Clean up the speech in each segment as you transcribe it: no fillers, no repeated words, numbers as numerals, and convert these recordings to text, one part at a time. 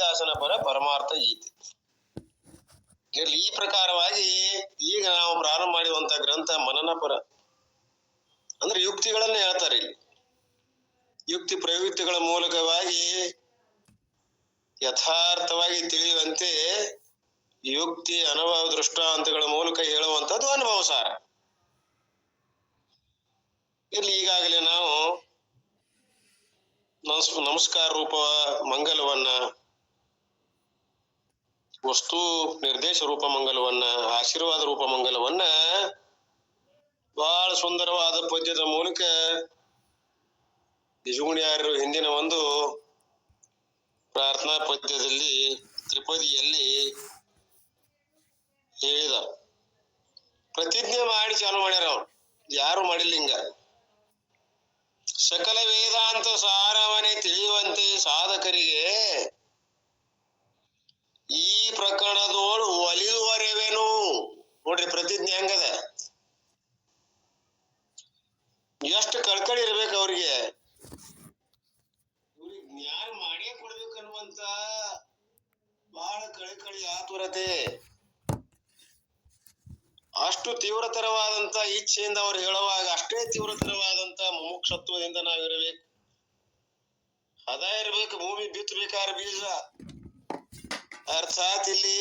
ನಿಧಿಧ್ಯಾಸನ ಪರ ಪರಮಾರ್ಥ ಗೀತೆ. ಇರ್ಲಿ, ಈ ಪ್ರಕಾರವಾಗಿ ಈಗ ನಾವು ಪ್ರಾರಂಭ ಮಾಡಿರುವಂತ ಗ್ರಂಥ ಮನನ ಪರ ಅಂದ್ರೆ ಯುಕ್ತಿಗಳನ್ನ ಹೇಳ್ತಾರೆ. ಇಲ್ಲಿ ಯುಕ್ತಿ ಪ್ರಯುಕ್ತಿಗಳ ಮೂಲಕವಾಗಿ ಯಥಾರ್ಥವಾಗಿ ತಿಳಿಯುವಂತೆ ಯುಕ್ತಿ ಅನುಭವ ದೃಷ್ಟಾಂತಗಳ ಮೂಲಕ ಹೇಳುವಂಥದ್ದು ಅನುಭವ ಸಾರ. ಇಲ್ಲಿ ಈಗಾಗಲೇ ನಾವು ನಮಸ್ಕಾರ ರೂಪ ಮಂಗಲವನ್ನ, ವಸ್ತು ನಿರ್ದೇಶ ರೂಪ ಮಂಗಲವನ್ನ, ಆಶೀರ್ವಾದ ರೂಪ ಮಂಗಲವನ್ನ ಬಹಳ ಸುಂದರವಾದ ಪದ್ಯದ ಮೂಲಕ ನಿಜಗುಣಿಯಾರರು ಹಿಂದಿನ ಒಂದು ಪ್ರಾರ್ಥನಾ ಪದ್ಯದಲ್ಲಿ ತ್ರಿಪದಿಯಲ್ಲಿ ಹೇಳಿದ. ಪ್ರತಿಜ್ಞೆ ಮಾಡಿ ಚಾಲು ಮಾಡ್ಯಾರ. ಅವ್ರು ಯಾರು ಮಾಡಿಲ್ಲ ಹಿಂಗ. ಸಕಲ ವೇದಾಂತ ಸಾರವನ್ನೇ ತಿಳಿಯುವಂತೆ ಸಾಧಕರಿಗೆ ಈ ಪ್ರಕರಣದೋಳು ಒಲಿದುವರೆವೇನು. ನೋಡ್ರಿ ಪ್ರತಿಜ್ಞೆ ಹೆಂಗದ, ಎಷ್ಟು ಕಳ್ಕಳಿ ಇರ್ಬೇಕು ಅವ್ರಿಗೆ. ಇವ್ರಿಗೆ ಜ್ಞಾನ ಮಾಡೇ ಕೊಡ್ಬೇಕನ್ನುವಂತ ಬಹಳ ಕಳಕಳಿ ಆತುರತೆ, ಅಷ್ಟು ತೀವ್ರತರವಾದಂತ ಇಚ್ಛೆಯಿಂದ ಅವ್ರು ಹೇಳುವಾಗ ಅಷ್ಟೇ ತೀವ್ರತರವಾದಂತ ಮುಮುಕ್ಷತ್ವದಿಂದ ನಾವಿರಬೇಕು. ಅದ ಇರ್ಬೇಕು. ಭೂಮಿ ಬಿತ್ತಬೇಕಾದ ಬೀಜ ಅರ್ಥಾತ್ ಇಲ್ಲಿ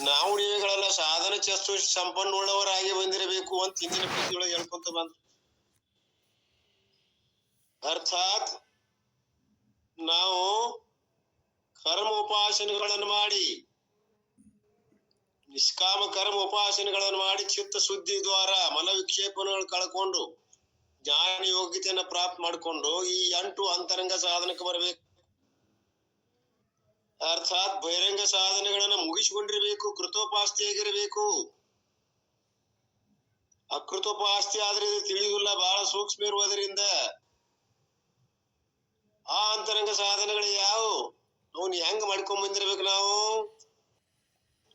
ನಾವು ನೀವುಗಳೆಲ್ಲ ಸಾಧನ ಚಸ್ತು ಸಂಪನ್ನುಳ್ಳವರಾಗಿ ಬಂದಿರಬೇಕು ಅಂತ ಹಿಂದಿನ ಪದ್ಯೊಳಗೆ ಹೇಳ್ಕೊಂತ ಬಂದ್ರು. ಅರ್ಥಾತ್ ನಾವು ಕರ್ಮ ಉಪಾಸನೆಗಳನ್ನು ಮಾಡಿ, ನಿಷ್ಕಾಮ ಕರ್ಮ ಉಪಾಸನೆಗಳನ್ನು ಮಾಡಿ ಚಿತ್ತ ಶುದ್ಧಿ ದ್ವಾರ ಮನ ವಿಕ್ಷೇಪಗಳನ್ನು ಕಳ್ಕೊಂಡು ಜ್ಞಾನ ಯೋಗ್ಯತೆಯನ್ನ ಪ್ರಾಪ್ತ ಮಾಡಿಕೊಂಡು ಈ 8 ಅಂತರಂಗ ಸಾಧನಕ್ಕೆ ಬರಬೇಕು. ಅರ್ಥಾತ್ ಬಹಿರಂಗ ಸಾಧನೆಗಳನ್ನ ಮುಗಿಸಿಕೊಂಡಿರ್ಬೇಕು. ಕೃತೋಪಾಸ್ತಿಯಾಗಿರ್ಬೇಕು. ಅಕೃತೋಪಾಸ್ತಿ ಆದ್ರೆ ಇದು ತಿಳಿಯುವುದಿಲ್ಲ, ಬಹಳ ಸೂಕ್ಷ್ಮ ಇರುವುದರಿಂದ ಆ ಅಂತರಂಗ ಸಾಧನೆಗಳು ಯಾವು ಅವನು ಹೆಂಗ ಮಾಡ್ಕೊಂಡ್ ಬಂದಿರ್ಬೇಕು. ನಾವು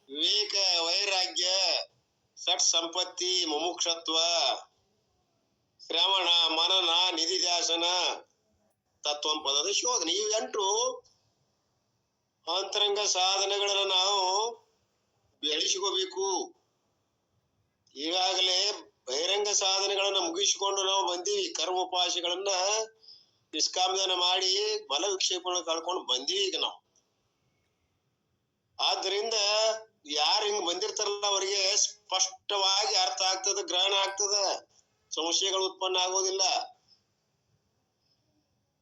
ವಿವೇಕ, ವೈರಾಗ್ಯ, ಸಟ್ ಸಂಪತ್ತಿ, ಮುಮುಕ್ಷತ್ವ, ಶ್ರವಣ, ಮನನ, ನಿಧಿಧ್ಯಾಸನ, ತತ್ವಂ ಪದದ ಶೋಧನೆ, ಇವು 8 ಅಂತರಂಗ ಸಾಧನೆಗಳನ್ನ ನಾವು ಬೆಳೆಸಿಕೋಬೇಕು. ಈಗಾಗಲೇ ಬಹಿರಂಗ ಸಾಧನೆಗಳನ್ನ ಮುಗಿಸಿಕೊಂಡು ನಾವು ಬಂದೀವಿ. ಕರ್ಮೋಪಾಸಿಗಳನ್ನ ನಿಷ್ಕಾಮದಾನ ಮಾಡಿ ಬಲ ವಿಕ್ಷೇಪಗಳನ್ನು ಕಳ್ಕೊಂಡು ಬಂದೀವಿ ಈಗ ನಾವು. ಆದ್ದರಿಂದ ಯಾರು ಹಿಂಗ್ ಬಂದಿರ್ತಾರಲ್ಲ ಅವರಿಗೆ ಸ್ಪಷ್ಟವಾಗಿ ಅರ್ಥ ಆಗ್ತದ, ಗ್ರಹಣ ಆಗ್ತದ, ಸಂಶಯಗಳು ಉತ್ಪನ್ನ ಆಗೋದಿಲ್ಲ.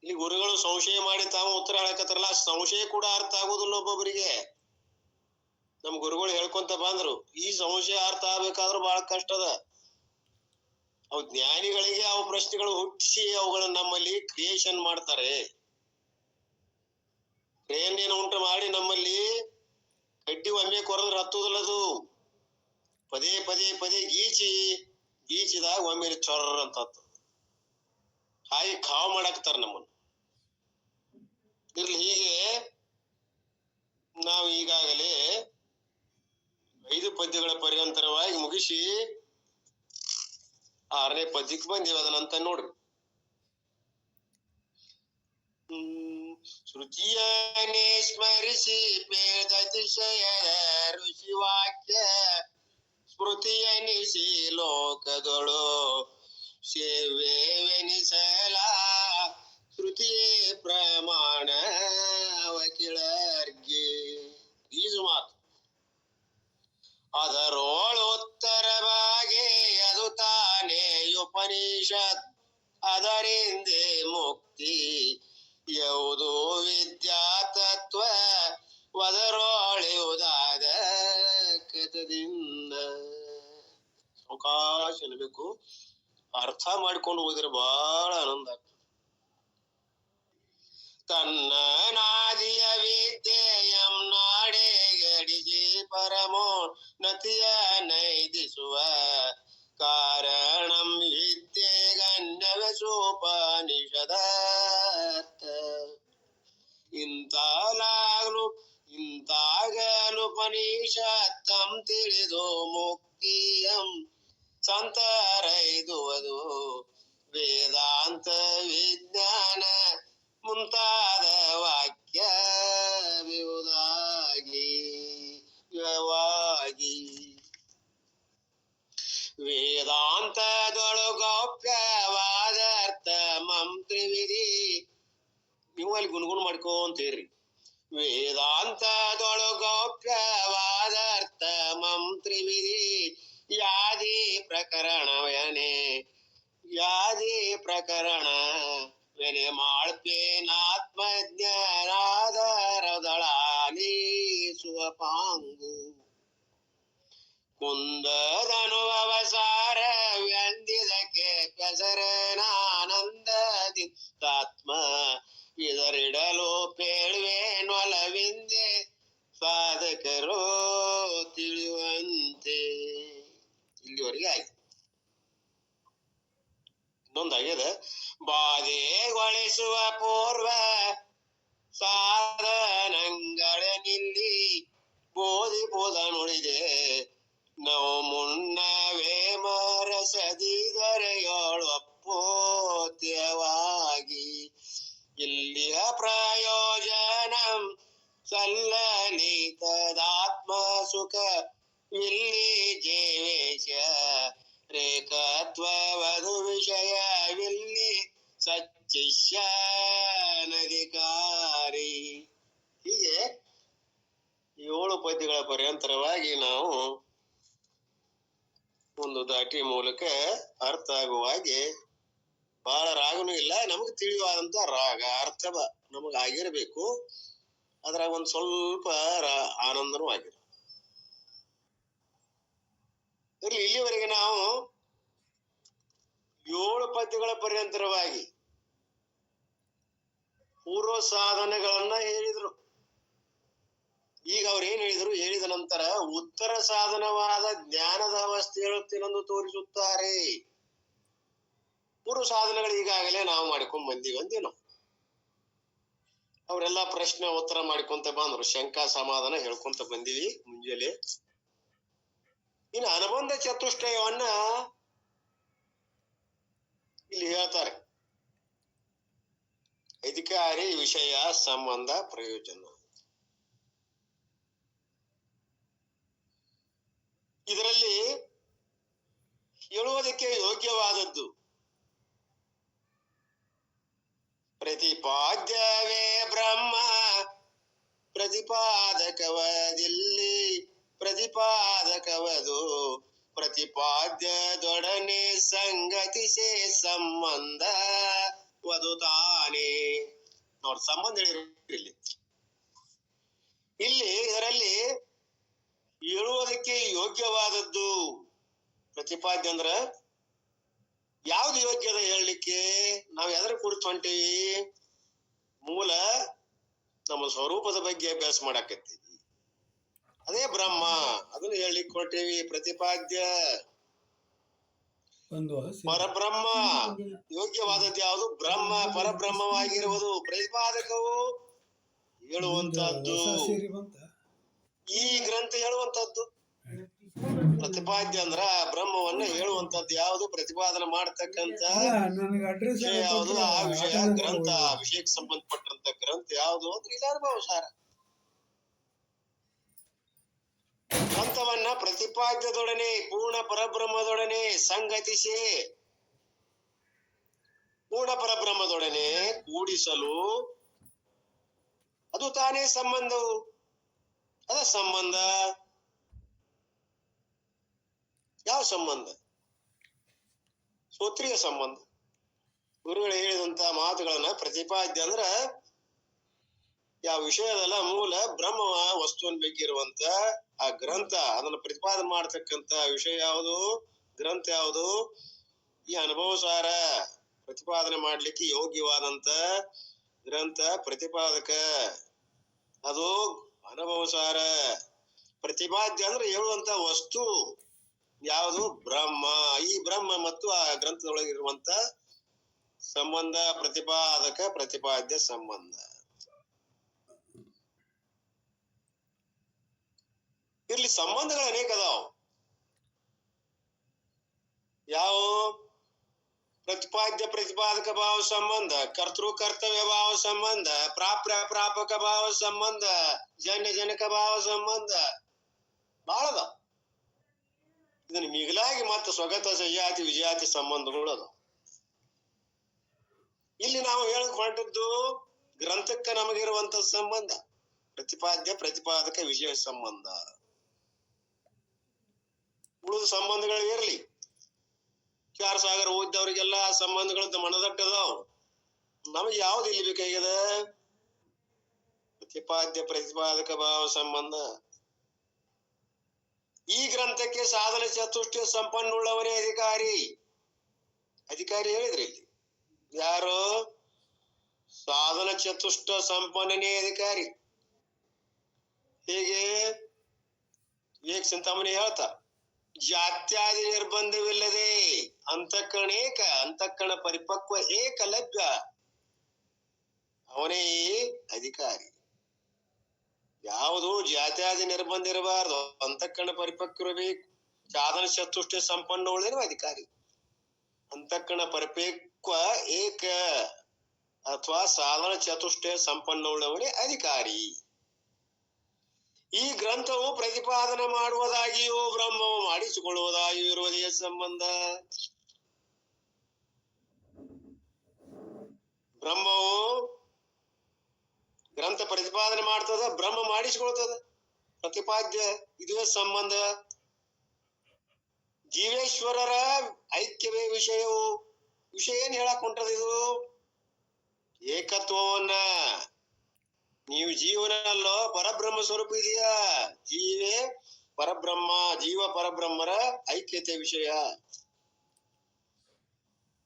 ಇಲ್ಲಿ ಗುರುಗಳು ಸಂಶಯ ಮಾಡಿ ತಾವು ಉತ್ತರ ಹೇಳಕತ್ತಾರಲ್ಲ, ಸಂಶಯ ಕೂಡ ಅರ್ಥ ಆಗೋದಿಲ್ಲ ಒಬ್ಬೊಬ್ಬರಿಗೆ. ನಮ್ ಗುರುಗಳು ಹೇಳ್ಕೊಂತ ಬಂದ್ರು, ಈ ಸಂಶಯ ಅರ್ಥ ಆಗ್ಬೇಕಾದ್ರೂ ಬಹಳ ಕಷ್ಟದ. ಅವು ಜ್ಞಾನಿಗಳಿಗೆ ಅವು ಪ್ರಶ್ನೆಗಳು ಹುಟ್ಟಿಸಿ ಅವುಗಳನ್ನ ನಮ್ಮಲ್ಲಿ ಕ್ರಿಯೇಷನ್ ಮಾಡ್ತಾರೆ. ಪ್ರೇರಣೆಯನ್ನು ಉಂಟು ಮಾಡಿ ನಮ್ಮಲ್ಲಿ ಕಡ್ಡಿ ಒಮ್ಮೆ ಕೊರದ್ರೆ ಹತ್ತುದಿಲ್ಲದು. ಪದೇ ಪದೇ ಪದೇ ಗೀಚಿದಾಗ ಒಮ್ಮೆ ಚೊರ್ರ ಅಂತ ಹತ್ತು. ಹಾಗೆ ಕಾವು ಮಾಡಾಕ್ತಾರ ನಮ್ಮನ್ನು. ಇರ್ಲಿ, ಹೀಗೆ ನಾವು ಈಗಾಗಲೇ 5 ಪದ್ಯಗಳ ಪರ್ಯಂತರವಾಗಿ ಮುಗಿಸಿ 6ನೇ ಪದ್ಯಕ್ಕೆ ಬಂದೀವಿ. ಅದನ್ನಂತ ನೋಡ್ರಿ. ಶ್ರುತಿಯನ್ನೇ ಸ್ಮರಿಸಿ ಬೇದ ಅತಿಶಯದ ಋಷಿ ವಾಕ್ಯ ಸ್ಮೃತಿಯನಿಸಿ ಲೋಕದೊಳು ಸೇವೆವೆನಿಸಲ ಶ್ರುತಿಯೇ ಪ್ರಮಾಣ ವಕೀಳರ್ಗೆ. ಈಜು ಮಾತು. ಅದರೋಳುತ್ತರವಾಗಿ ಅದು ತಾನೇ ಉಪನಿಷತ್, ಅದರಿಂದೇ ಮುಕ್ತಿ ಯೌದು ವಿದ್ಯಾ ತತ್ವ ವದರೋಳೆಯುವುದಾದ ಕಥದಿಂದ. ಅವಕಾಶ ಇರಬೇಕು. ಅರ್ಥ ಮಾಡ್ಕೊಂಡು ಹೋದ್ರೆ ಬಹಳ ಆನಂದ ಆಗ್ತದೆ. ತನ್ನ ನಾದಿಯ ವಿದ್ಯೆಯಂ ನಾಡೆ ಗಡಿಸಿ ಪರಮೋನ್ನತಿಯ ನೈದಿಸುವ ಕಾರಣಂ ವಿದ್ಯೆಗನ್ಯವೆಸೋಪನಿಷದ. ಇಂತಾಗಲುಪನಿಷತ್ತಂ ತಿಳಿದು ಮುಕ್ತಿಯಂ ಸಂತರೈದುವುದು ವೇದಾಂತ ವಿಜ್ಞಾನ ಮುಂತಾದ ವಾಕ್ಯ ಅಲ್ಲಿ ಗುನ್ಗುನ್ ಮಾಡ್ಕೊಂತೀರಿ. ವೇದಾಂತದೊಳಗೌಪ್ಯವಾದಾರ್ಥ ಮಂತ್ರಿವಿಧಿ ಯಾದಿ ಪ್ರಕರಣವನೇ ಮಾಳ್ಪೇನಾತ್ಮಜ್ಞಾನಾಧಾರದಳಾಲೀಸುವ ಪಾಂಗು ಕುಂದದನುಭವಸಾರ ವ್ಯಂದಿದಕ್ಕೆ ಪೆಸರನಾನಂದದಿಂದಾತ್ಮ ಇದರಿಡಲು ಪೇಳ್ವೇನೊಲವಿಂದೆ ಸಾಧಕರೋ ತಿಳಿಯುವಂತೆ. ಇಲ್ಲಿವರೆಗೆ ಆಯ್ತು. ಇನ್ನೊಂದಾಗ್ಯದ, ಬಾಧೆಗೊಳಿಸುವ ಪೂರ್ವ ಸಾಧನಗಳಲ್ಲಿ ಬೋಧಿಪುದನುಳಿದೆ ನಾವು ಮುನ್ನವೇ ಮರಸದಿದರೆಯೊಳಪ್ಪೋತ್ಯವಾಗಿ ಇಲ್ಲಿಯ ಪ್ರಯೋಜನ ಸಲ್ಲಲಿತದಾತ್ಮ ಸುಖ ಇಲ್ಲಿ ಜೀವೇಶ ರೇಖತ್ವವಧು ವಿಷಯವಿಲ್ಲಿ ಸಚ್ಚಿಷ್ಯಾನಧಿಕಾರಿ. ಹೀಗೆ 7 ಪದ್ಯಗಳ ಪರ್ಯಂತರವಾಗಿ ನಾವು ಒಂದು ದಾಟಿ ಮೂಲಕ ಅರ್ಥ ಆಗುವ ಹಾಗೆ, ಬಹಳ ರಾಗನೂ ಇಲ್ಲ, ನಮಗೆ ತಿಳಿಯುವಾದಂತ ರಾಗ ಅರ್ಥ ನಮಗಾಗಿರ್ಬೇಕು. ಅದ್ರಾಗ ಒಂದ್ ಸ್ವಲ್ಪ ಆನಂದನೂ ಆಗಿರ ಇರ್ಲಿ. ಇಲ್ಲಿವರೆಗೆ ನಾವು 7 ಪದ್ಯಗಳ ಪರ್ಯಂತರವಾಗಿ ಪೂರ್ವ ಸಾಧನೆಗಳನ್ನ ಹೇಳಿದ್ರು. ಈಗ ಅವ್ರು ಏನ್ ಹೇಳಿದ್ರು, ಹೇಳಿದ ನಂತರ ಉತ್ತರ ಸಾಧನವಾದ ಜ್ಞಾನದ ಅವಸ್ಥೆ ಹೇಳುತ್ತೇನೆಂದು ತೋರಿಸುತ್ತಾರೆ. ಪೂರ್ವ ಸಾಧನೆಗಳು ಈಗಾಗಲೇ ನಾವು ಮಾಡ್ಕೊಂಡ್ ಬಂದೀವಿ ಅಂದೇನೋ. ಅವರೆಲ್ಲಾ ಪ್ರಶ್ನೆ ಉತ್ತರ ಮಾಡ್ಕೊಂತ ಬಂದ್ರು, ಶಂಕಾ ಸಮಾಧಾನ ಹೇಳ್ಕೊಂತ ಬಂದೀವಿ ಮುಂಜಾನೆ. ಇನ್ನು ಅನುಬಂಧ ಚತುಷ್ಟಯವನ್ನ ಇಲ್ಲಿ ಹೇಳ್ತಾರೆ. ಅಧಿಕಾರಿ, ವಿಷಯ, ಸಂಬಂಧ, ಪ್ರಯೋಜನ. ಇದರಲ್ಲಿ ಹೇಳುವುದಕ್ಕೆ ಯೋಗ್ಯವಾದದ್ದು ಪ್ರತಿಪಾದ್ಯವೇ ಬ್ರಹ್ಮ ಪ್ರತಿಪಾದಕವದಿಲ್ಲಿ ಪ್ರತಿಪಾದಕವದು ಪ್ರತಿಪಾದ್ಯದೊಡನೆ ಸಂಗತಿಸೇ ಸಂಬಂಧ ವದು ತಾನೇ. ನೋಡಿ, ಸಂಬಂಧ ಹೇಳಿರು ಇಲ್ಲಿ ಇದರಲ್ಲಿ ಹೇಳುವುದಕ್ಕೆ ಯೋಗ್ಯವಾದದ್ದು. ಪ್ರತಿಪಾದ್ಯ ಅಂದ್ರ ಯಾವ್ದು ಯೋಗ್ಯದ ಹೇಳಲಿಕ್ಕೆ? ನಾವ್ ಎದರ ಕುರಿತು ಹೊಂಟೀವಿ? ಮೂಲ ನಮ್ಮ ಸ್ವರೂಪದ ಬಗ್ಗೆ ಅಭ್ಯಾಸ ಮಾಡಾಕತ್ತೀವಿ. ಅದೇ ಬ್ರಹ್ಮ, ಅದನ್ನ ಹೇಳಲಿಕ್ಕೆ ಹೊಂಟೀವಿ. ಪ್ರತಿಪಾದ್ಯ ಪರಬ್ರಹ್ಮ. ಯೋಗ್ಯವಾದದ್ದು ಯಾವುದು? ಬ್ರಹ್ಮ ಪರಬ್ರಹ್ಮವಾಗಿರುವುದು. ಪ್ರತಿಪಾದಕವು ಹೇಳುವಂತಹದ್ದು, ಈ ಗ್ರಂಥ ಹೇಳುವಂತಹದ್ದು. ಪ್ರತಿಪಾದ್ಯ ಅಂದ್ರ ಬ್ರಹ್ಮವನ್ನ ಹೇಳುವಂತದ್ದು ಯಾವುದು? ಪ್ರತಿಪಾದನೆ ಮಾಡ್ತಕ್ಕಂತ ವಿಷಯ ಯಾವುದು? ಆ ವಿಷಯ ಗ್ರಂಥ. ವಿಷಯಕ್ಕೆ ಸಂಬಂಧಪಟ್ಟಂತ ಗ್ರಂಥ ಯಾವುದು ಅಂದ್ರೆ ಇಲ್ಲ ಅನುಭವ ಸಾರ. ಗ್ರಂಥವನ್ನ ಪ್ರತಿಪಾದ್ಯದೊಡನೆ ಪೂರ್ಣ ಪರಬ್ರಹ್ಮದೊಡನೆ ಸಂಗತಿಸಿ ಪೂರ್ಣ ಪರಬ್ರಹ್ಮದೊಡನೆ ಕೂಡಿಸಲು ಅದು ತಾನೇ ಸಂಬಂಧವು. ಅದ ಸಂಬಂಧ. ಯಾವ ಸಂಬಂಧ? ಸೂತ್ರೀಯ ಸಂಬಂಧ. ಗುರುಗಳು ಹೇಳಿದಂತ ಮಾತುಗಳನ್ನ ಪ್ರತಿಪಾದ್ಯ ಅಂದ್ರ ಯಾವ ವಿಷಯದಲ್ಲ ಮೂಲ ಬ್ರಹ್ಮ ವಸ್ತುವಿನ ಬಗ್ಗೆ ಇರುವಂತ ಆ ಗ್ರಂಥ, ಅದನ್ನ ಪ್ರತಿಪಾದನೆ ಮಾಡ್ತಕ್ಕಂತ ವಿಷಯ ಯಾವುದು? ಗ್ರಂಥ ಯಾವುದು? ಈ ಅನುಭವ ಸಾರ ಪ್ರತಿಪಾದನೆ ಮಾಡ್ಲಿಕ್ಕೆ ಯೋಗ್ಯವಾದಂತ ಗ್ರಂಥ ಪ್ರತಿಪಾದಕ, ಅದು ಅನುಭವ ಸಾರ. ಪ್ರತಿಪಾದ್ಯ ಅಂದ್ರೆ ಹೇಳುವಂತ ವಸ್ತು ಯಾವುದು? ಬ್ರಹ್ಮ. ಈ ಬ್ರಹ್ಮ ಮತ್ತು ಆ ಗ್ರಂಥದೊಳಗಿರುವಂತ ಸಂಬಂಧ ಪ್ರತಿಪಾದಕ, ಪ್ರತಿಪಾದ್ಯ ಸಂಬಂಧ. ಇಲ್ಲಿ ಸಂಬಂಧಗಳು ಅನೇಕ ಅದಾವ. ಯಾವ? ಪ್ರತಿಪಾದ್ಯ ಪ್ರತಿಪಾದಕ ಭಾವ ಸಂಬಂಧ, ಕರ್ತೃ ಕರ್ತವ್ಯ ಭಾವ ಸಂಬಂಧ, ಪ್ರಾಪ್ಯ ಪ್ರಾಪಕ ಭಾವ ಸಂಬಂಧ, ಜನ್ಯ ಜನಕ ಭಾವ ಸಂಬಂಧ, ಬಹಳ ಅದಾವ. ಇದನ್ನ ಮಿಗಿಲಾಗಿ ಮತ್ತು ಸ್ವಗತ ಸಜಾತಿ ವಿಜಾತಿ ಸಂಬಂಧಗಳು ಅದಾವ. ಇಲ್ಲಿ ನಾವು ಹೇಳಕ್ ಹೊರಟದ್ದು ಗ್ರಂಥಕ್ಕ ನಮಗಿರುವಂತ ಸಂಬಂಧ. ಪ್ರತಿಪಾದ್ಯ ಪ್ರತಿಪಾದಕ ವಿಷಯ ಸಂಬಂಧ. ಉಳಿದ ಸಂಬಂಧಗಳು ಇರ್ಲಿ, ಚಾರ್ ಸಾಗರ ಓದಿದವ್ರಿಗೆಲ್ಲ ಆ ಸಂಬಂಧಗಳು ಮನದಟ್ಟದಾವ್. ನಮಗೆ ಯಾವ್ದು ಇಲ್ಲಿ ಬೇಕಾಗ್ಯದ? ಪ್ರತಿಪಾದ್ಯ ಪ್ರತಿಪಾದಕ ಭಾವ ಸಂಬಂಧ. ಈ ಗ್ರಂಥಕ್ಕೆ ಸಾಧನ ಚತುಷ್ಟಯ ಸಂಪನ್ನುಳ್ಳವನೇ ಅಧಿಕಾರಿ. ಅಧಿಕಾರಿ ಹೇಳಿದ್ರಿ ಇಲ್ಲಿ ಯಾರು? ಸಾಧನ ಚತುಷ್ಟ ಸಂಪನ್ನನೇ ಅಧಿಕಾರಿ. ಹೇಗೆ? ವಿವೇಕ ಚಿಂತಾಮಣಿ ಹೇಳ್ತಾ, ಜಾತ್ಯಾದಿ ನಿರ್ಬಂಧವಿಲ್ಲದೆ ಅಂತಃಕರಣ ಪರಿಪಕ್ವ ಏಕಲಭ್ಯ, ಅವನೇ ಅಧಿಕಾರಿ. ಯಾವುದು ಜಾತ್ಯಾದಿ ನಿರ್ಬಂಧ ಇರಬಾರ್ದು, ಅಂತಃಕರಣ ಪರಿಪಕ್ವ ಇರಬೇಕು, ಸಾಧನ ಚತುಷ್ಟಯ ಸಂಪನ್ನ ಉಳಿದ್ರೆ ಅಧಿಕಾರಿ. ಅಂತಃಕರಣ ಪರಿಪಕ್ವ ಏಕ ಅಥವಾ ಸಾಧನ ಚತುಷ್ಟಯ ಸಂಪನ್ನವುಳ್ಳವನೇ ಅಧಿಕಾರಿ. ಈ ಗ್ರಂಥವು ಪ್ರತಿಪಾದನೆ ಮಾಡುವುದಾಗಿಯೂ ಬ್ರಹ್ಮವು ಮಾಡಿಸಿಕೊಳ್ಳುವುದಾಗಿಯೂ ಇರುವುದೇ ಸಂಬಂಧ. ಬ್ರಹ್ಮವು ಗ್ರಂಥ ಪ್ರತಿಪಾದನೆ ಮಾಡ್ತದ, ಬ್ರಹ್ಮ ಮಾಡಿಸಿಕೊಳ್ತದ. ಪ್ರತಿಪಾದ್ಯ ಇದುವೇ ಸಂಬಂಧ. ಜೀವೇಶ್ವರರ ಐಕ್ಯವೇ ವಿಷಯವು. ವಿಷಯ ಏನ್ ಹೇಳಕ್ ಹೊಂಟದ? ಇದು ಏಕತ್ವವನ್ನ. ನೀವು ಜೀವನಲ್ಲೋ ಪರಬ್ರಹ್ಮ ಸ್ವರೂಪ ಇದೆಯಾ? ಜೀವೇ ಪರಬ್ರಹ್ಮ, ಜೀವ ಪರಬ್ರಹ್ಮರ ಐಕ್ಯತೆ ವಿಷಯ.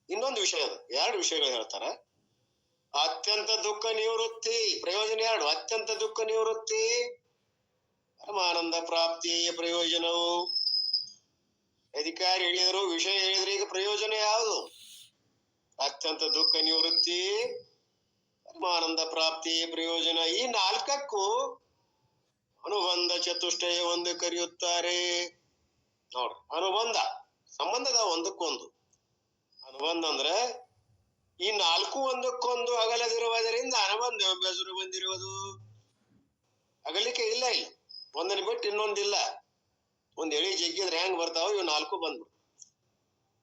ಇನ್ನೊಂದು ವಿಷಯ, ಎರಡು ವಿಷಯಗಳು ಹೇಳ್ತಾರ. ಅತ್ಯಂತ ದುಃಖ ನಿವೃತ್ತಿ, ಪ್ರಯೋಜನ ಎರಡು. ಅತ್ಯಂತ ದುಃಖ ನಿವೃತ್ತಿ, ಪರಮಾನಂದ ಪ್ರಾಪ್ತಿಯ ಪ್ರಯೋಜನವು. ಅಧಿಕಾರಿ ಹೇಳಿದ್ರು, ವಿಷಯ ಹೇಳಿದ್ರೆ ಈಗ ಪ್ರಯೋಜನ ಯಾವುದು? ಅತ್ಯಂತ ದುಃಖ ನಿವೃತ್ತಿ, ಪರಮಾನಂದ ಪ್ರಾಪ್ತಿ ಪ್ರಯೋಜನ. ಈ ನಾಲ್ಕಕ್ಕೂ ಅನುಬಂಧ ಚತುಷ್ಟಯ ಒಂದು ಕರೆಯುತ್ತಾರೆ. ನೋಡ್ರಿ, ಅನುಬಂಧ ಸಂಬಂಧದ ಒಂದಕ್ಕೊಂದು. ಅನುಬಂಧ ಅಂದ್ರೆ ಈ ನಾಲ್ಕು ಒಂದಕ್ಕೊಂದು ಅಗಲದಿರುವುದರಿಂದ ಅನುಬಂಧ ಹೆಸರು ಬಂದಿರುವುದು. ಅಗಲಿಕೆ ಇಲ್ಲ, ಇಲ್ಲ ಒಂದನ್ನು ಬಿಟ್ಟು ಇನ್ನೊಂದಿಲ್ಲ. ಒಂದ್ ಎಳಿ ಜಗ್ಗಿದ್ರೆ ಹೆಂಗ್ ಬರ್ತಾವ, ಇವು ನಾಲ್ಕು ಬಂದ್ಬಿಡು.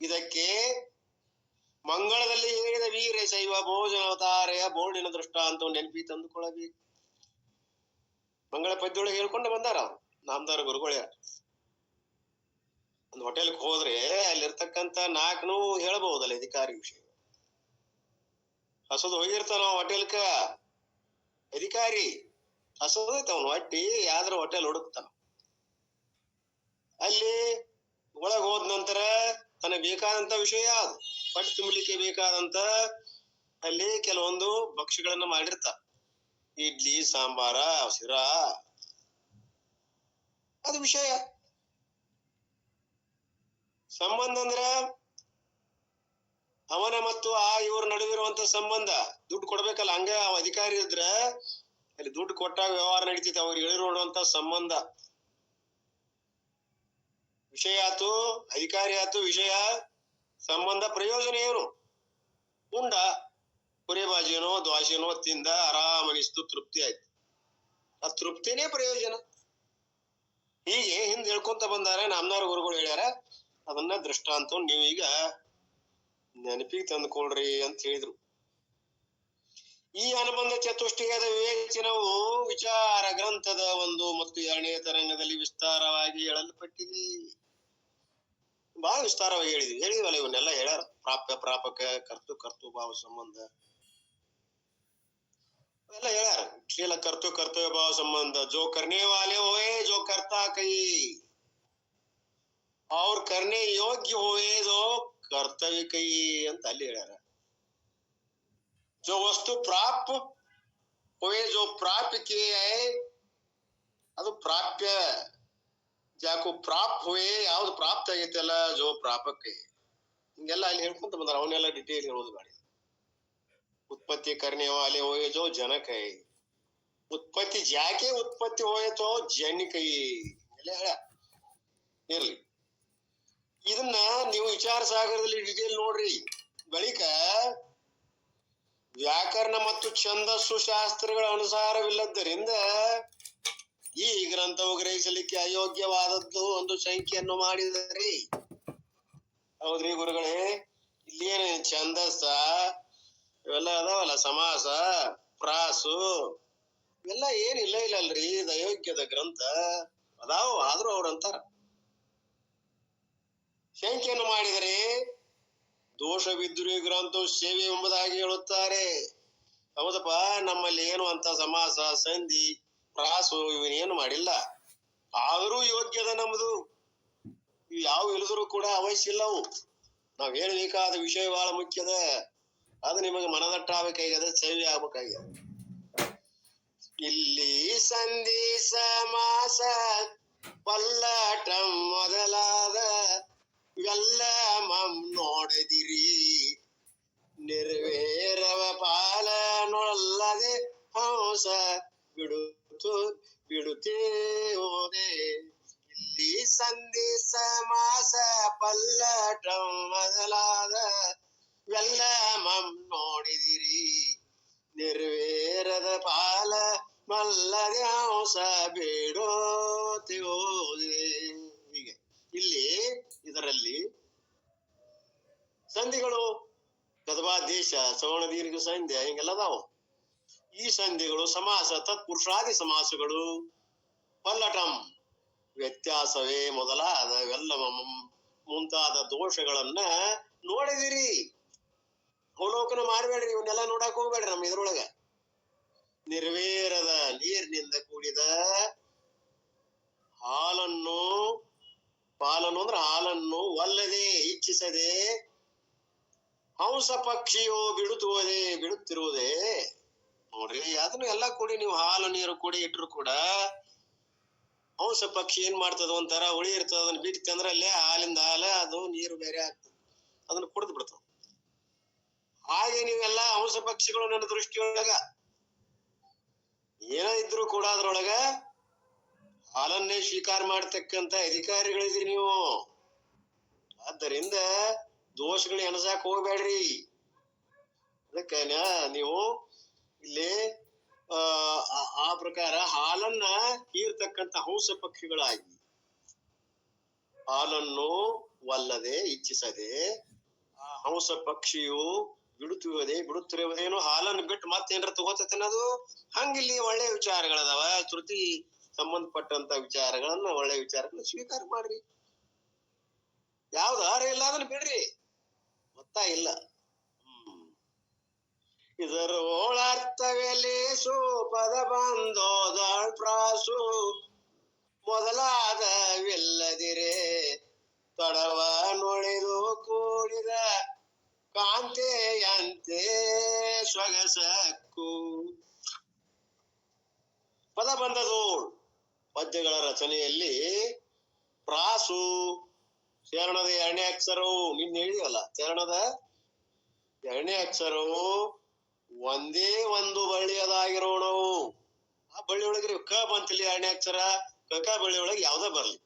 ಇದಕ್ಕೆ ಮಂಗಳದಲ್ಲಿ ಹೇಳಿದ ವೀರ ಶೈವ ಭೋಜನವತಾರೆಯ ಬೋರ್ಡಿನ ದೃಷ್ಟಾಂತ ನೆನಪಿ ತಂದುಕೊಳ್ಳಬೇಕು. ಮಂಗಳ ಪದ್ಯೊಳಗೆ ಹೇಳ್ಕೊಂಡು ಬಂದಾರ ಅವ್ರು, ನಾಮದಾರ ಗುರುಗಳೇ. ಒಂದು ಹೋಟೆಲ್ಗೆ ಹೋದ್ರೆ ಅಲ್ಲಿರ್ತಕ್ಕಂಥ ನಾಲ್ಕನು ಹೇಳ್ಬಹುದಲ್ಲ ಅಧಿಕಾರಿ ವಿಷಯ. ಹಸದು ಹೋಗಿರ್ತಾನ ಹೋಟೆಲ್ಕ, ಅಧಿಕಾರಿ ಹಸದೈತ ಅವನು ಹೊಟ್ಟಿ, ಯಾವ್ದ್ರ ಹೋಟೆಲ್ ಹುಡುಕ್ತಾನ. ಅಲ್ಲಿ ಒಳಗ್ ಹೋದ ನಂತರ ತನಗೆ ಬೇಕಾದಂತ ವಿಷಯ ಅದು ಪಟ್ಟು ತುಂಬಲಿಕ್ಕೆ ಬೇಕಾದಂತ ಅಲ್ಲಿ ಕೆಲವೊಂದು ಭಕ್ಷ್ಯಗಳನ್ನ ಮಾಡಿರ್ತಾರ. ಇಡ್ಲಿ, ಸಾಂಬಾರ, ಶಿರಾ, ಅದು ವಿಷಯ. ಸಂಬಂಧ ಅಂದ್ರ ಅವನ ಮತ್ತು ಆ ಇವ್ರ ನಡುವಿರುವಂತ ಸಂಬಂಧ. ದುಡ್ಡು ಕೊಡ್ಬೇಕಲ್ಲ, ಹಂಗ ಅಧಿಕಾರಿ ಇದ್ರ ಅಲ್ಲಿ ದುಡ್ಡು ಕೊಟ್ಟಾಗ ವ್ಯವಹಾರ ನಡೀತೈತಿ. ಅವ್ರಿಗೆ ಹೇಳಿರುವಂತ ಸಂಬಂಧ. ವಿಷಯ ಆತು, ಅಧಿಕಾರಿ ಆತು, ವಿಷಯ ಸಂಬಂಧ. ಪ್ರಯೋಜನ ಏನು? ಉಂಡ ಕುರಿ ಬಾಜಿನೋ ದ್ವಾಸಿನೋ ತಿಂದ ಆರಾಮನಿಸ್ತು, ತೃಪ್ತಿ ಆಯ್ತು. ಆ ತೃಪ್ತಿನೇ ಪ್ರಯೋಜನ. ಹೀಗೆ ಹಿಂದ್ ಹೇಳ್ಕೊಂತ ಬಂದಾರ ನಾಮದಾರ ಗುರುಗಳು ಹೇಳ್ಯಾರ. ಅದನ್ನ ದೃಷ್ಟಾಂತ ನೀವೀಗ ನೆನಪಿಗೆ ತಂದುಕೊಳ್ರಿ ಅಂತ ಹೇಳಿದ್ರು. ಈ ಅನುಬಂಧ ಚತುಷ್ಟಯದ ವಿವೇಚನವು ವಿಚಾರ ಗ್ರಂಥದ 1 ಮತ್ತು 2ನೇ ತರಂಗದಲ್ಲಿ ವಿಸ್ತಾರವಾಗಿ ಹೇಳಲ್ಪಟ್ಟಿದೆ. ಬಹಳ ವಿಸ್ತಾರವಾಗಿ ಹೇಳಿದ್ವಲ್ಲ, ಇವನ್ನೆಲ್ಲ ಹೇಳ್ಯಾರ. ಪ್ರಾಪ್ಯ ಪ್ರಾಪಕ, ಕರ್ತು ಭಾವ ಸಂಬಂಧ ಎಲ್ಲ ಹೇಳ್ಯಾರ. ಶ್ರೀಲ ಕರ್ತವ್ಯ ಭಾವ ಸಂಬಂಧ. ಜೋ ಕರ್ನೆ ವಾಲೆ ಹೋಯೆ ಜೋ ಕರ್ತಾ ಕೈ, ಅವ್ರ ಕರ್ನೆ ಯೋಗ್ಯ ಹೋಯೆ ಜೋ ಕರ್ತವ್ಯ ಕೈ ಅಂತ ಅಲ್ಲಿ ಹೇಳ್ಯಾರ. ಜೋ ವಸ್ತು ಪ್ರಾಪ್ ಹೋಯೆ ಜೋ ಪ್ರಾಪ್ಯ ಕಿಯೆ ಹೈ, ಅದು ಪ್ರಾಪ್ಯ. ಜಾಕು ಪ್ರಾಪ್ ಹೋಯೆ, ಯಾವ್ದು ಪ್ರಾಪ್ತ ಆಗೈತಲ್ಲ ಜೋ ಪ್ರಾಪಕ್ಕೆ. ಹಿಂಗೆಲ್ಲ ಅಲ್ಲಿ ಹೇಳ್ಕೊಂತ ಬಂದಾರ. ಅವನ್ನೆಲ್ಲ ಡಿಟೇಲ್ ಹೇಳೋದು ಬೇಡ. उत्पत्ति करने वाले होए जो जनक है, उत्पत्ति जाके उत्पत्ति होए तो जनक ಇರ್ಲಿ. ಇದನ್ನ ನೀವು ವಿಚಾರ ಸಾಗರದಲ್ಲಿ ಡಿಟೇಲ್ ನೋಡ್ರಿ. ಬಳಿಕ ವ್ಯಾಕರಣ ಮತ್ತು ಛಂದಸ್ಸು ಶಾಸ್ತ್ರಗಳ ಅನುಸಾರವಿಲ್ಲದ್ದರಿಂದ ಈ ಗ್ರಂಥವು ಗ್ರಹಿಸಲಿಕ್ಕೆ ಅಯೋಗ್ಯವಾದದ್ದು ಒಂದು ಸಂಖ್ಯೆಯನ್ನು ಮಾಡಿದರೆ. ಹೌದ್ರಿ ಗುರುಗಳೇ, ಇಲ್ಲೇನು ಛಂದಸ್ಸ ಇವೆಲ್ಲ ಅದಾವಲ್ಲ, ಸಮಾಸ, ಪ್ರಾಸು ಇವೆಲ್ಲ ಏನಿಲ್ಲ ಇಲ್ಲಲ್ರಿ. ಇದು ಅಯೋಗ್ಯದ ಗ್ರಂಥ ಅದಾವ. ಆದ್ರೂ ಅವ್ರಂತಾರ ಶಂಕೆಯನ್ನು ಮಾಡಿದರೆ ದೋಷವಿದ್ದರೂ ಈ ಗ್ರಂಥವು ಸೇವೆ ಎಂಬುದಾಗಿ ಹೇಳುತ್ತಾರೆ. ಹೌದಪ್ಪ, ನಮ್ಮಲ್ಲಿ ಏನು ಅಂತ ಸಮಾಸ ಸಂಧಿ ಪ್ರಾಸು ಇವನೇನು ಮಾಡಿಲ್ಲ. ಆದರೂ ಯೋಗ್ಯದ ನಮ್ದು. ಇವು ಯಾವ ಇಳಿದ್ರು ಕೂಡ ಅವಶ್ಯ ಇಲ್ಲವು. ನಾವ್ ಹೇಳ್ಬೇಕಾದ ವಿಷಯ ಬಹಳ ಮುಖ್ಯದ. ಅದು ನಿಮಗೆ ಮನದಟ್ಟಾಗಬೇಕಾಗ್ಯದ, ಸೇವೆ ಆಗ್ಬೇಕಾಗ್ಯದ. ಇಲ್ಲಿ ಸಂಧಿ ಸಮಾಸ ಪಲ್ಲಟ ಮೊದಲಾದ ಇವೆಲ್ಲ ನೋಡಿದಿರಿ. ನಿರ್ವೇರವ ಪಾಲನೊಲ್ಲದೆ ಹಂಸ ಬಿಡುತ್ತೇವೋದೆ. ಇಲ್ಲಿ ಸಂಧಿ ಸಮಾಸ ಪಲ್ಲಟ ಮೊದಲಾದ ಇವೆಲ್ಲ ನೋಡಿದಿರಿ. ನಿರ್ವೇರದ ಪಾಲ ಮಲ್ಲದೆ ಹಂಸ ಬೇಡೋತಿಯೋದೆ. ಹೀಗೆ ಇಲ್ಲಿ ಇದರಲ್ಲಿ ಸಂಧಿಗಳು ಗದವಾದೇಶ ಸವರ್ಣ ದೀರ್ಘ ಸಂಧ್ಯ ಹಿಂಗೆಲ್ಲ ಅದಾವ. ಈ ಸಂಧಿಗಳು ಸಮಾಸ ತತ್ಪುರುಷಾದಿ ಸಮಾಸಗಳು ಪಲ್ಲಟಂ ವ್ಯತ್ಯಾಸವೇ ಮೊದಲಾದ ಇವೆಲ್ಲ ಮುಂತಾದ ದೋಷಗಳನ್ನ ನೋಡಿದಿರಿ. ಅವಲೋಕನ ಮಾಡ್ಬೇಡ್ರಿ, ಇವನ್ನೆಲ್ಲ ನೋಡಕ್ ಹೋಗ್ಬೇಡ್ರಿ. ನಮ್ಮ ಇದ್ರೊಳಗ ನಿರ್ವೇರದ ನೀರಿನಿಂದ ಕೂಡಿದ ಹಾಲನ್ನು, ಪಾಲನ್ನು ಅಂದ್ರೆ ಹಾಲನ್ನು ಒಲ್ಲದೆ ಇಚ್ಛಿಸದೆ ಹಂಸ ಪಕ್ಷಿಯು ಬಿಡುತ್ತಿರುವುದೇ. ನೋಡ್ರಿ, ಅದನ್ನು ಎಲ್ಲ ಕೂಡಿ ನೀವು ಹಾಲು ನೀರು ಕೂಡಿ ಇಟ್ರು ಕೂಡ ಹಂಸ ಪಕ್ಷಿ ಏನ್ ಮಾಡ್ತದ, ಒಂಥರ ಹುಳಿ ಇರ್ತದ, ಅದನ್ನ ಬಿಟ್ಟು ಅಂದ್ರೆ ಅಲ್ಲೇ ಹಾಲಿಂದ ಹಾಲ ಅದು ನೀರು ಬೇರೆ ಆಗ್ತದೆ, ಅದನ್ನ ಕುಡಿದು ಬಿಡ್ತದ. ಹಾಗೆ ನೀವೆಲ್ಲ ಹಂಸ ಪಕ್ಷಿಗಳು ನನ್ನ ದೃಷ್ಟಿಯೊಳಗ ಏನ ಇದ್ರು ಕೂಡ ಅದ್ರೊಳಗ ಹಾಲನ್ನೇ ಸ್ವೀಕಾರ ಮಾಡ್ತಕ್ಕಂತ ಅಧಿಕಾರಿಗಳಿದ್ರಿ ನೀವು. ಆದ್ದರಿಂದ ದೋಷಗಳು ಎಣಸಾಕ್ ಹೋಗ್ಬೇಡ್ರಿ. ಅದಕ್ಕ ನೀವು ಇಲ್ಲಿ ಆ ಪ್ರಕಾರ ಹಾಲನ್ನ ಹೀರ್ತಕ್ಕಂತ ಹಂಸ ಪಕ್ಷಿಗಳಾಗಿ ಹಾಲನ್ನು ಒಲ್ಲದೆ ಇಚ್ಛಿಸದೆ ಆ ಹಂಸ ಪಕ್ಷಿಯು ಬಿಡುತ್ತಿರುವುದೇನು ಹಾಲನ್ನು ಬಿಟ್ಟು ಮತ್ತೇನ್ರ ತಗೋತೇನದು. ಹಂಗಿಲ್ಲಿ ಒಳ್ಳೆ ವಿಚಾರಗಳದಾವ, ಶ್ರುತಿ ಸಂಬಂಧಪಟ್ಟಂತ ವಿಚಾರಗಳನ್ನ, ಒಳ್ಳೆ ವಿಚಾರಗಳನ್ನ ಸ್ವೀಕಾರ ಮಾಡ್ರಿ. ಯಾವ್ದು ಆರ ಇಲ್ಲ ಅದನ್ನ ಬಿಡ್ರಿ, ಗೊತ್ತಾ ಇಲ್ಲ. ಇದರೊಳರ್ಥವೆಲೇಸು ಪದ ಬಂದೋದಾಳ್ ಪ್ರಾಸು ಮೊದಲಾದವಿಲ್ಲದಿರೆ ತಡವ ನೊಳೆದು ಕೂಡಿದ ಕಾಂತೆಯಂತೆ ಸೊಗಸಕ್ಕು. ಪದ ಬಂದದೋಳ್ ಪದ್ಯಗಳ ರಚನೆಯಲ್ಲಿ ಪ್ರಾಸು ಚರಣದ ಎರಡನೇ ಅಕ್ಷರವು ನಿನ್ನೆ ಹೇಳಿದಲ್ಲ, ಚರಣದ ಎರಡನೇ ಅಕ್ಷರವು ಒಂದೇ ಒಂದು ಬಳ್ಳಿಯದಾಗಿರೋಣವು. ಆ ಬಳ್ಳಿ ಒಳಗ್ರಿ ಕ ಬಂತಿಲ್ಲ ಎರಡನೇ ಅಕ್ಷರ, ಕಕ ಬಳ್ಳಿ ಒಳಗೆ ಯಾವ್ದ ಬರ್ಲಿ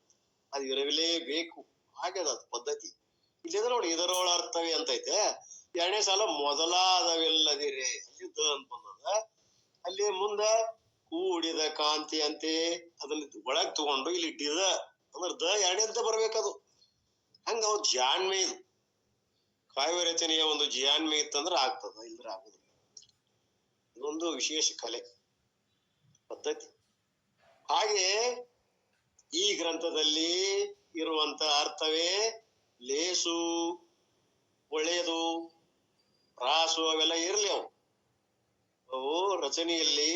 ಅದು ಇರಲೇಬೇಕು. ಹಾಗೆದ ಅದು ಪದ್ಧತಿ. ಇಲ್ಲಿಂದ ನೋಡಿ, ಇದರೊಳ ಅರ್ಥವೇ ಅಂತ ಐತೆ. ಎರಡನೇ ಸಾಲ ಮೊದಲಾದವೆಲ್ಲದಿರೆ ಅಲ್ಲಿ ದ ಅಂತ ಬಂದದ. ಅಲ್ಲಿ ಮುಂದ ಕೂಡಿದ ಕಾಂತಿ ಅಂತೆ ಅದನ್ನ ಒಳಗ್ ತಗೊಂಡು ಇಲ್ಲಿ ಡಿದ ಅಂದ್ರೆ ದ ಎರಡನೇದ ಬರ್ಬೇಕದು. ಹಂಗ ಅವ್ ಜಾಣ್ಮೆ ಇದು. ಕಾವ್ಯ ರಚನೆಯ ಒಂದು ಜಿಯಾನ್ಮೆ ಇತ್ತಂದ್ರೆ ಆಗ್ತದ, ಇಲ್ದ್ರೆ ಆಗುದಿಲ್ಲ. ಇದೊಂದು ವಿಶೇಷ ಕಲೆ ಪದ್ಧತಿ. ಹಾಗೆ ಈ ಗ್ರಂಥದಲ್ಲಿ ಇರುವಂತ ಅರ್ಥವೇ ಲೇಸು, ಒಳ್ಳೆಯದು, ಪ್ರಾಸು ಅವೆಲ್ಲ ಇರ್ಲಿ. ಅವು ರಚನೆಯಲ್ಲಿ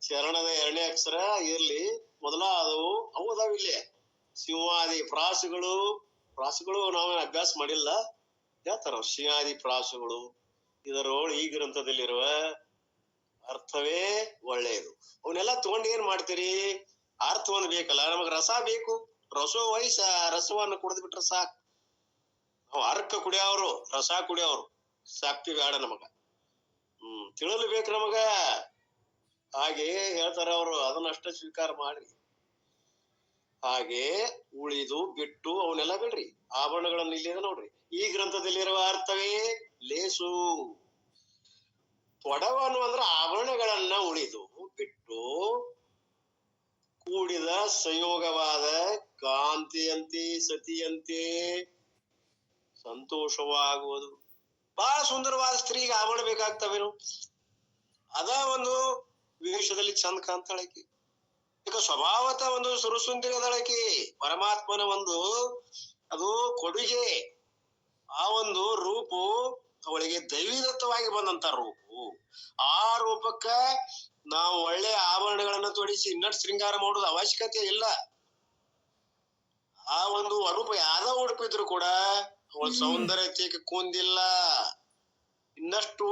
ಚರಣದ ಎರಡನೇ ಅಕ್ಷರ ಇರ್ಲಿ, ಮೊದಲಾದವು ಅವು ಅದಾವಿಲ್ಲ. ಸಿಂಹಾದಿ ಪ್ರಾಸುಗಳು ನಾವು ಅಭ್ಯಾಸ ಮಾಡಿಲ್ಲ, ಹೇಳ್ತಾರ ಸಿಂಹಾದಿ ಪ್ರಾಸುಗಳು. ಇದರೊಳಗೆ ಈ ಗ್ರಂಥದಲ್ಲಿರುವ ಅರ್ಥವೇ ಒಳ್ಳೆಯದು. ಅವನ್ನೆಲ್ಲ ತಗೊಂಡು ಏನ್ ಮಾಡ್ತೀರಿ, ಅರ್ಥ ಒಂದ್ ಬೇಕಲ್ಲ, ನಮಗ್ ರಸ ಬೇಕು. ರಸೋ ವಯಸ್ಸ ರಸವನ್ನು ಕುಡಿದ್ ಬಿಟ್ರೆ ಸಾಕು. ನಾವು ಅರ್ಕ ಕುಡಿಯವ್ರು, ರಸ ಕುಡಿಯವ್ರು, ಸಾಕ್ತಿ ಬೇಡ ನಮಗ. ತಿಳಿಲು ಬೇಕು ನಮಗ. ಹಾಗೆ ಹೇಳ್ತಾರ ಅವರು, ಅದನ್ನಷ್ಟ ಸ್ವೀಕಾರ ಮಾಡ್ರಿ. ಹಾಗೆ ಉಳಿದು ಬಿಟ್ಟು ಅವನ್ನೆಲ್ಲ ಬಿಡ್ರಿ. ಆಭರಣಗಳನ್ನು ಇಲ್ಲಿದೆ ನೋಡ್ರಿ. ಈ ಗ್ರಂಥದಲ್ಲಿರುವ ಅರ್ಥವೇ ಲೇಸು. ತೊಡವನು ಅಂದ್ರೆ ಆಭರಣಗಳನ್ನ ಉಳಿದು ಬಿಟ್ಟು ಕೂಡಿದ ಸಂಯೋಗವಾದ ಕಾಂತಿಯಂತೆ ಸತಿಯಂತೆ ಸಂತೋಷವಾಗುವುದು. ಬಹಳ ಸುಂದರವಾದ ಸ್ತ್ರೀಗೆ ಆಭರಣ ಬೇಕಾಗ್ತವೇನು? ಅದ ಒಂದು ವೇಷದಲ್ಲಿ ಚಂದ ಕಾಣ್ತಾಳಕಿ. ಈಗ ಸ್ವಭಾವತ ಒಂದು ಸುರಸುಂದರದಳಕಿ. ಪರಮಾತ್ಮನ ಒಂದು ಅದು ಕೊಡುಗೆ. ಆ ಒಂದು ರೂಪು ಅವಳಿಗೆ ದೈವಿದತ್ತವಾಗಿ ಬಂದಂತ ರೂಪು. ಆ ರೂಪಕ್ಕ ನಾವು ಒಳ್ಳೆ ಆಭರಣಗಳನ್ನ ತೊಡಿಸಿ ಇನ್ನಷ್ಟು ಶೃಂಗಾರ ಮಾಡೋದು ಅವಶ್ಯಕತೆ ಇಲ್ಲ. ಆ ಒಂದು ಅರೂಪ ಯಾವ್ದ ಉಡುಪಿದ್ರು ಕೂಡ ಅವಳ ಸೌಂದರ್ಯತೆಗೆ ಕುಂದಿಲ್ಲ. ಇನ್ನಷ್ಟು